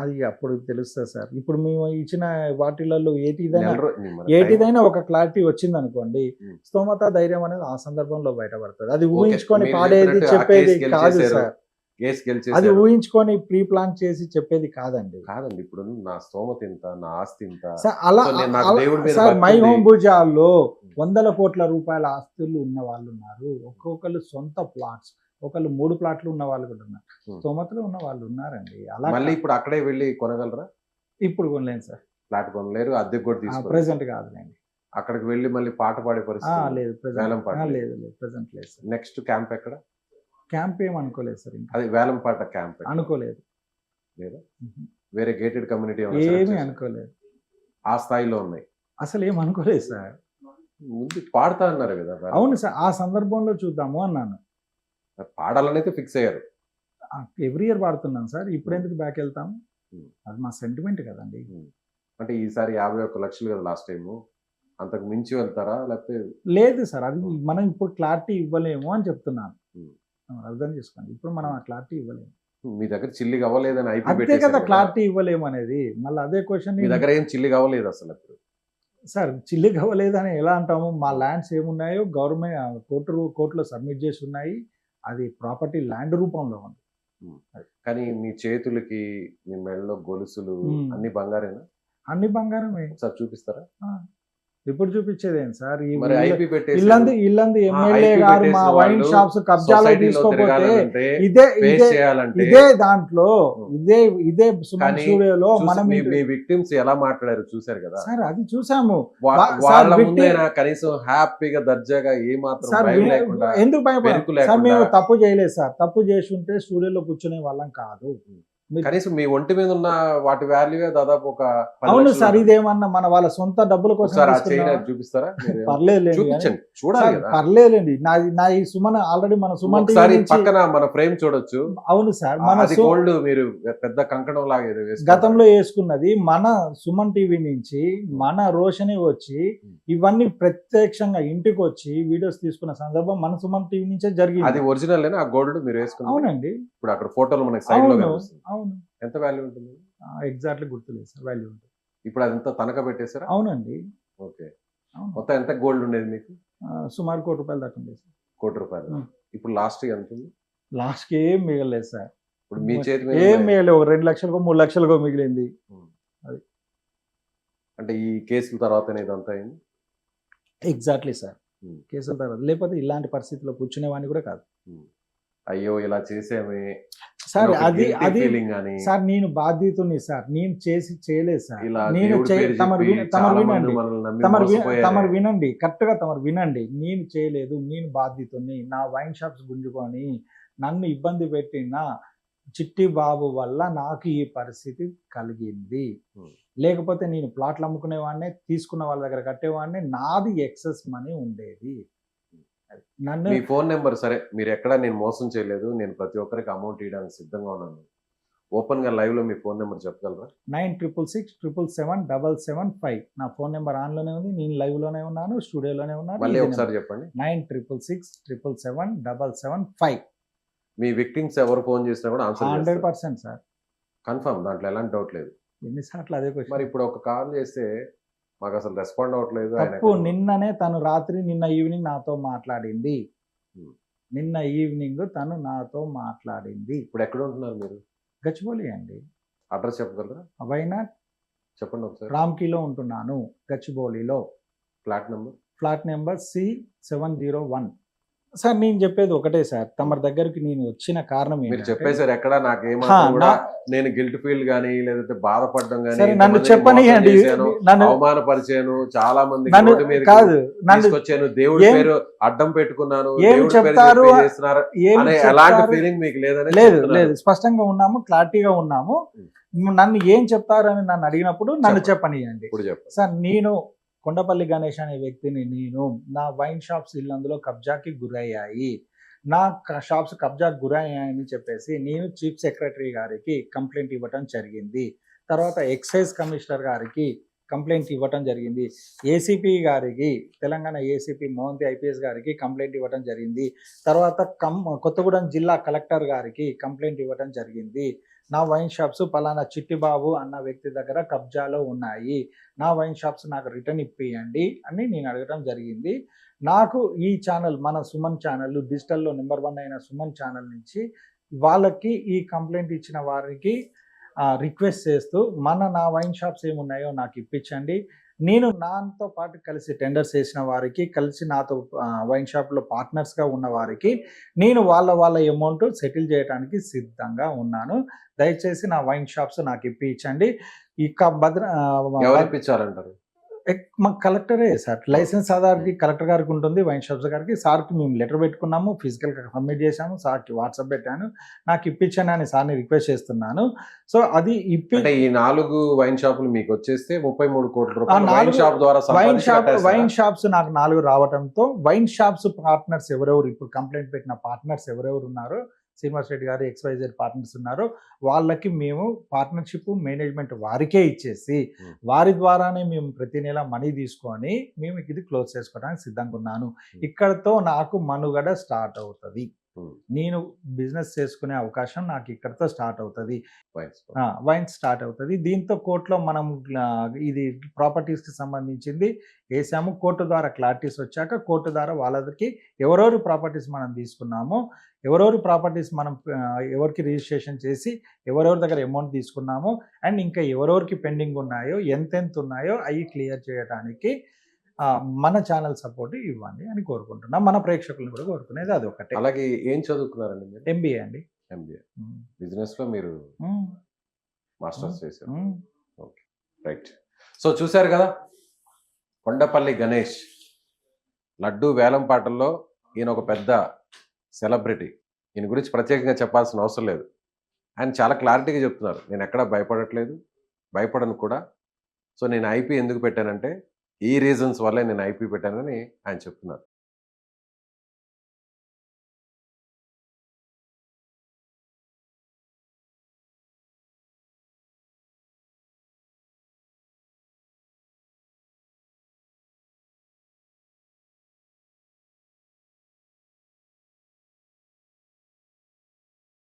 అది అప్పుడు తెలుస్తుంది సార్. ఇప్పుడు మేము ఇచ్చిన వాటిలలో ఏటిదైనా మన ఏటిదైనా ఒక క్లారిటీ వచ్చింది అనుకోండి, ఉమ్. స్తోమత ధైర్యం అనేది ఆ సందర్భంలో బయటపడుతుంది. అది ఓకే, ఊహించుకొని మీరు పాడేది చెప్పినట్టు ఆ చెప్పేది కేసు కాదు గెలిచేశారు. సార్. కేసు అది గెలిచేశారు. ఊహించుకొని ప్రీ ప్లాన్ చేసి చెప్పేది కాదండి కాదండి, ఇప్పుడు నా స్తోమత ఇంత, నా ఆస్తి ఇంత. సార్. అలా సో నేను నాకు దేవుడి మీద సార్, భక్తి మై ఉంది. హోమ్ భుజాల్లో 100 కోట్ల రూపాయల ఆస్తులు ఉన్న వాళ్ళు ఉన్నారు. ఒక్కొక్కరు సొంత ప్లాట్స్, ఒకళ్ళు 3 ప్లాట్లు ఉన్న వాళ్ళు కూడా ఉన్నారు. ఉమ్. స్తోమతలో ఉన్న వాళ్ళు ఉన్నారండి. అలా మళ్ళీ ఇప్పుడు అక్కడే వెళ్ళి కొనగలరా? ఇప్పుడు కొనలేను సార్, ఫ్లాట్ కొనలేరు, అద్దెకు కూడా తీసుకోలేదు. ప్రెసెంట్ కాదులేండి. అక్కడికి వెళ్ళి మళ్ళీ పాట పాడే పరిస్థితి లేదు వేలం పాట ప్రెసెంట్ లేదు. లేదు ప్రెసెంట్ లేదు సార్. నెక్స్ట్ క్యాంప్ ఎక్కడ? క్యాంప్ ఏం అనుకోలేదు సార్, ఇంకా అది వేలం పాట క్యాంప్ అనుకోలేదు. లేదా మ్మ్. వేరే గేటెడ్ కమ్యూనిటీ ఏమీ అనుకోలేదు, ఆ స్థాయిలో ఉన్నాయి? అసలు ఏం అనుకోలేదు సార్. ముందు పాడతా అన్నారు కదా వేలం అవును పాట. సార్, ఆ సందర్భంలో చూద్దాము అన్నాను. పాడాలని అయితే ఫిక్స్ అయ్యారు. ఎవ్రీ ఇయర్ పాడుతున్నాను సార్, ఇప్పుడు ఎందుకు బ్యాక్ వెళ్తాము? మ్మ్. అది మా సెంటిమెంట్ కదండి. అంటే ఈసారి 51 లక్షలు కదా లాస్ట్ టైం, అంతకు మించి వెళ్తారా లేకపోతే? లేదు సార్, అది మనం ఇప్పుడు క్లారిటీ ఇవ్వలేము అని చెప్తున్నాను. మ్మ్. అర్థం చేసుకోండి, ఇప్పుడు మనం ఆ క్లారిటీ ఇవ్వలేము. మీ దగ్గర చిల్లిగా అవ్వలేదని ఐపీ అంతే పెట్టేశారు కదా, కదా. క్లారిటీ ఇవ్వలేము అనేది. మళ్ళీ అదే క్వశ్చన్ మీ దగ్గర ఏం చిల్లిగా అవ్వలేదు అసలు ఇప్పుడు. సార్, చిల్లి అవ్వలేదని ఎలా అంటాము? మా ల్యాండ్స్ ఏమున్నాయో గవర్నమెంట్ కోర్టులో సబ్మిట్ చేసి ఉన్నాయి. అది ప్రాపర్టీ ల్యాండ్ రూపంలో ఉంది. కానీ మీ చేతులకి, మీ మెడలో గొలుసులు మ్మ్. అన్ని బంగారేనా? అన్ని బంగారమే. ఒకసారి చూపిస్తారా? ఇప్పుడు చూపించేది ఏంటి సార్? ఈ మరి ఐపీ పెట్టేసి ఇల్లందు ఎమ్మెల్యే IP గారు మా పెట్టేసిన వైన్ వాళ్ళు షాప్స్ కబ్జాలో సొసైటీలో తీసుకోపోతే తిరగాలంటే, ఇదే ఫేస్ ఇదే చేయాలంటే ఇదే దాంట్లో ఇదే సుమన్ కానీ స్టూడియోలో మనం మీ విక్టిమ్స్ ఎలా మాట్లాడారు చూశారు కదా. సార్ అది చూసాము. సార్ వాళ్ళ victim- ముందైనా కనీసం హ్యాపీగా దర్జాగా ఏ మాత్రం సార్ భయం లేకుండా ఎందుకు భయపడాలి బెరుకు సార్? మేము లేకుండా తప్పు చేయలేదు సార్. తప్పు చేసి ఉంటే స్టూడియోలో కూర్చునే వాళ్ళం కాదు. కనీసం మీ ఒంటి మీద ఉన్న వాటి వాల్యూ దాదాపు ఒక 10 అవును లక్షలు సార్, ఉంటుంది. ఇదేమన్నా మన వాళ్ళ సొంత డబ్బుల కోసం ఒకసారి ఆ తీసుకున్నామా? చైన్ చూపిస్తారా మీరు? పర్లేదులేండి చూపించండి, కానీ చూడాలి సార్, కదా. పర్లేదులేండి. నా ఈ సుమన్ ఆల్రెడీ మన సుమన్ టీవీ ఒకసారి నుంచి పక్కన మన ఫ్రేమ్ చూడొచ్చు. అవును సార్, మన అది గోల్డ్ మీరు పెద్ద కంకణం లాగా ఏదో వేసుకున్నారు. గతంలో వేసుకున్నది మన సుమన్ టీవీ నుంచి మన రోషని వచ్చి ఇవన్నీ ప్రత్యక్షంగా ఇంటికి వచ్చి వీడియోస్ తీసుకున్న సందర్భం మన సుమన్ టీవీ నుంచే అది జరిగింది. ఒరిజినల్ ఆ గోల్డ్ మీరు వేసుకున్నారు. అవునండి, ఇప్పుడు అక్కడ ఫోటోలు మనకి సైడ్ లో అవును కనిపిస్తుంది. అవును. ఎంత వాల్యూ ఉంటుంది? ఎగ్జాక్ట్లీ గుర్తులేదు సార్, వాల్యూ ఉంటుంది. ఇప్పుడు అదంతా తనఖా పెట్టేశారా? అవునండి, ఓకే. అవును. మొత్తం ఎంత గోల్డ్ ఉండేది మీకు? సుమారు ₹1,00,00,000 దాకా ఉంది సార్. ₹1,00,00,000. ఉం. ఇప్పుడు లాస్ట్ ఎంత ఉంది? లాస్ట్కి ఏం మిగలేదు సార్. ఇప్పుడు మీ చేతి మీద ఏం ఉన్నాయి. మిగలేదు, ఒక 2 లక్షలకో 3 లక్షలకో మిగిలింది. అది. అంటే ఈ కేసుల తర్వాత ఇదంతా అయింది. ఎగ్జాక్ట్లీ సార్, ఉం. కేసుల తర్వాత లేకపోతే ఇలాంటి పరిస్థితిలో కూర్చునేవాడిని కూడా కాదు అయ్యో ఇలా చేసేమే సార్. అది ఫీలింగ్ అని సార్, నేను బాధ్యతని సార్, నేను చేయలేదు సార్. ఇలా నేను దేవుడి పేరు తమరు చెప్పి తమరు చాలా మంది వినండి, మనల్ని నమ్మి తమరు మోసపోయారు. వినండి, కరెక్ట్ గా తమరు వినండి. నేను చేయలేదు, నేను బాధ్యతని. నా వైన్ షాప్స్ గుంజుకొని నన్ను ఇబ్బంది పెట్టిన చిట్టి బాబు వల్ల నాకు ఈ పరిస్థితి కలిగింది. లేకపోతే నేను ప్లాట్లు అమ్ముకునేవాడిని, తీసుకున్న వాళ్ళ దగ్గర కట్టేవాడిని, నాది ఎక్సెస్ మనీ ఉండేది. నన్ను మీ ఫోన్ నెంబర్ సరే, మీరు ఎక్కడా నేను మోసం చేయలేదు, నేను ప్రతి ఒక్కరికి అమౌంట్ ఇవ్వడానికి సిద్ధంగా ఉన్నాను. ఓపెన్ గా లైవ్ లో మీ ఫోన్ నెంబర్ చెప్పగలరా? 9666777775 నా ఫోన్ నెంబర్ ఆన్ లోనే ఉంది. నేను లైవ్ లోనే ఉన్నాను, స్టూడియోలోనే ఉన్నాను. మళ్ళీ ఒకసారి చెప్పండి. 9666777775. మీ విక్టిమ్స్ ఎవరు ఫోన్ చేసినా కూడా ఆన్సర్ 100% సార్. కన్ఫర్మ్, దాంట్లో ఎలాంటి డౌట్ లేదు. ఎన్నిసార్లు అదే మరి క్వశ్చన్. ఇప్పుడు ఒక కాల్ చేస్తే మాకు అసలు రెస్పాండ్ అవ్వట్లేదు. ఆయన తప్పు నిన్ననే తను నిన్న ఈవినింగ్ నాతో మాట్లాడింది. నిన్న ఈవినింగ్ తను నాతో మాట్లాడింది. ఇప్పుడు ఎక్కడ ఉంటున్నారు మీరు? గచ్చిబౌలి అండి. అడ్రస్ చెప్పగలరా? వైనాట్ చెప్పండి ఒకసారి. రామ్కీలో ఉంటున్నాను, గచ్చిబౌలిలో. Flat number? Flat number C701. Sir, నేను చెప్పేది ఒకటే సార్, తమ దగ్గరికి నేను వచ్చిన కారణం మీరు ఏంటంటే, చెప్పేశారు ఎక్కడ నాకు ఏమాత్రం కూడా నా- నేను గిల్ట్ ఫీల్ గానీ లేదంటే బాధపడడం గానీ, సరే, నన్ను ఇంతమందిని చెప్పనియండి. మోసం చేశాను, నన్ను అవమానపరిచాను, చాలా మంది నన్ను రోడ్డు మీద కాదు, నన్ను తీసుకొచ్చాను, దేవుడి ఏం- పేరు అడ్డం పెట్టుకున్నాను, ఏం దేవుడి పేరు చెప్తారు చెప్పి చేస్తున్నారు ఏం అనే ఎలాంటి చెప్తారు? ఫీలింగ్ మీకు లేదని లేదు చెప్తున్నారు. లేదు, స్పష్టంగా ఉన్నాము, క్లారిటీగా ఉన్నాము. నన్ను ఏం చెప్తారు అని నన్ను అడిగినప్పుడు నన్ను చెప్పనియండి. ఇప్పుడు చెప్పండి. సార్, నేను కొండపల్లి గణేష్ అనే వ్యక్తిని, నేను నా వైన్ షాప్స్ ఇల్లందులో కబ్జాకి గురయ్యాయి, నా షాప్స్ కబ్జాకి గురయ్యాయని చెప్పేసి నేను చీఫ్ సెక్రటరీ గారికి కంప్లైంట్ ఇవ్వటం జరిగింది. తర్వాత ఎక్సైజ్ కమిషనర్ గారికి కంప్లైంట్ ఇవ్వటం జరిగింది. ఏసీపీ గారికి, తెలంగాణ ఏసీపీ మోహంతి ఐపీఎస్ గారికి కంప్లైంట్ ఇవ్వటం జరిగింది. తర్వాత కొత్తగూడెం జిల్లా కలెక్టర్ గారికి కంప్లైంట్ ఇవ్వటం జరిగింది. నా వైన్ షాప్స్ పలానా చిట్టిబాబు అన్న వ్యక్తి దగ్గర కబ్జాలో ఉన్నాయి, నా వైన్ షాప్స్ నాకు రిటర్న్ ఇప్పియండి అని నేను అడగటం జరిగింది. నాకు ఈ ఛానల్, మన సుమన్ ఛానల్, డిజిటల్లో నెంబర్ 1 అయిన సుమన్ ఛానల్ నుంచి వాళ్ళకి ఈ కంప్లైంట్ ఇచ్చిన వారికి రిక్వెస్ట్ చేస్తూ, నా వైన్ షాప్స్ ఏమున్నాయో నాకు ఇప్పించండి. నేను నాతో పాటు కలిసి టెండర్స్ వేసిన వారికి, కలిసి నాతో వైన్ షాప్లో పార్ట్నర్స్గా ఉన్న వారికి నేను వాళ్ళ అమౌంట్ సెటిల్ చేయడానికి సిద్ధంగా ఉన్నాను. దయచేసి నా వైన్ షాప్స్ నాకు ఇప్పించండి. ఇక ఎవరు ఇప్పించాలంటారు? మా కలెక్టరే సార్, లైసెన్స్ అథారిటీ కలెక్టర్ గారికి ఉంటుంది, వైన్ షాప్స్ గారికి. సార్కి మేము లెటర్ పెట్టుకున్నాము, ఫిజికల్గా సబ్మిట్ చేశాము, సార్కి వాట్సాప్ పెట్టాను, నాకు ఇప్పించండి అని సార్ని రిక్వెస్ట్ చేస్తున్నాను. సో అది అంటే ఈ 4 వైన్ షాపులు మీకు వచ్చేస్తే 33 కోట్ల ఆ రూపాయలు 4 వైన్ షాప్ ద్వారా వైన్ షాప్స్ నాకు 4 రావడంతో, వైన్ షాప్స్ పార్ట్నర్స్ ఎవరెవరు, ఇప్పుడు కంప్లైంట్ పెట్టిన పార్ట్నర్స్ ఎవరెవరు ఉన్నారో, శ్రీనివాస్ రెడ్డి గారు XYZ పార్ట్నర్స్ ఉన్నారు, వాళ్ళకి మేము పార్ట్నర్షిప్ మేనేజ్మెంట్ వారికే ఇచ్చేసి, వారి ద్వారానే మేము ప్రతి నెల మనీ తీసుకొని మేము ఇది క్లోజ్ చేసుకోవడానికి సిద్ధంగా ఉన్నాను. ఇక్కడతో నాకు మనుగడ స్టార్ట్ అవుతుంది. నేను బిజినెస్ చేసుకునే అవకాశం నాకు ఇక్కడతో స్టార్ట్ అవుతుంది, వైన్ స్టార్ట్ అవుతుంది. దీంతో కోర్టులో మనం ఇది ప్రాపర్టీస్కి సంబంధించింది వేసాము. కోర్టు ద్వారా క్లారిటీస్ వచ్చాక, కోర్టు ద్వారా వాళ్ళకి ఎవరెవరి ప్రాపర్టీస్ మనం తీసుకున్నామో, ఎవరెవరి ప్రాపర్టీస్ మనం ఎవరికి రిజిస్ట్రేషన్ చేసి ఎవరెవరి దగ్గర అమౌంట్ తీసుకున్నామో, అండ్ ఇంకా ఎవరెవరికి పెండింగ్ ఉన్నాయో, ఎంతెంత ఉన్నాయో అవి క్లియర్ చేయడానికి మన ఛానల్ సపోర్ట్ ఇవ్వండి అని కోరుకుంటున్నా. మన ప్రేక్షకులను కూడా కోరుకునేది అది ఒకటే. అలాగే ఏం చదువుకున్నారండి మీరు? ఎంబీఏ అండి. ఎంబీఏ. ఉమ్, బిజినెస్ లో మీరు ఉమ్, మాస్టర్స్ చేశారు. ఉమ్. Okay, right. సో చూశారు కదా, కొండపల్లి గణేష్ లడ్డు వేలం పాటల్లో ఈయన ఒక పెద్ద సెలబ్రిటీ. ఈయన గురించి ప్రత్యేకంగా చెప్పాల్సిన అవసరం లేదు. ఆయన చాలా క్లారిటీగా చెప్తున్నారు, నేను ఎక్కడా భయపడట్లేదు, భయపడను కూడా. సో నేను ఐపీ ఎందుకు పెట్టానంటే ఈ రీజన్స్ వల్లే నేను ఐపీ పెట్టానని ఆయన చెప్తున్నారు.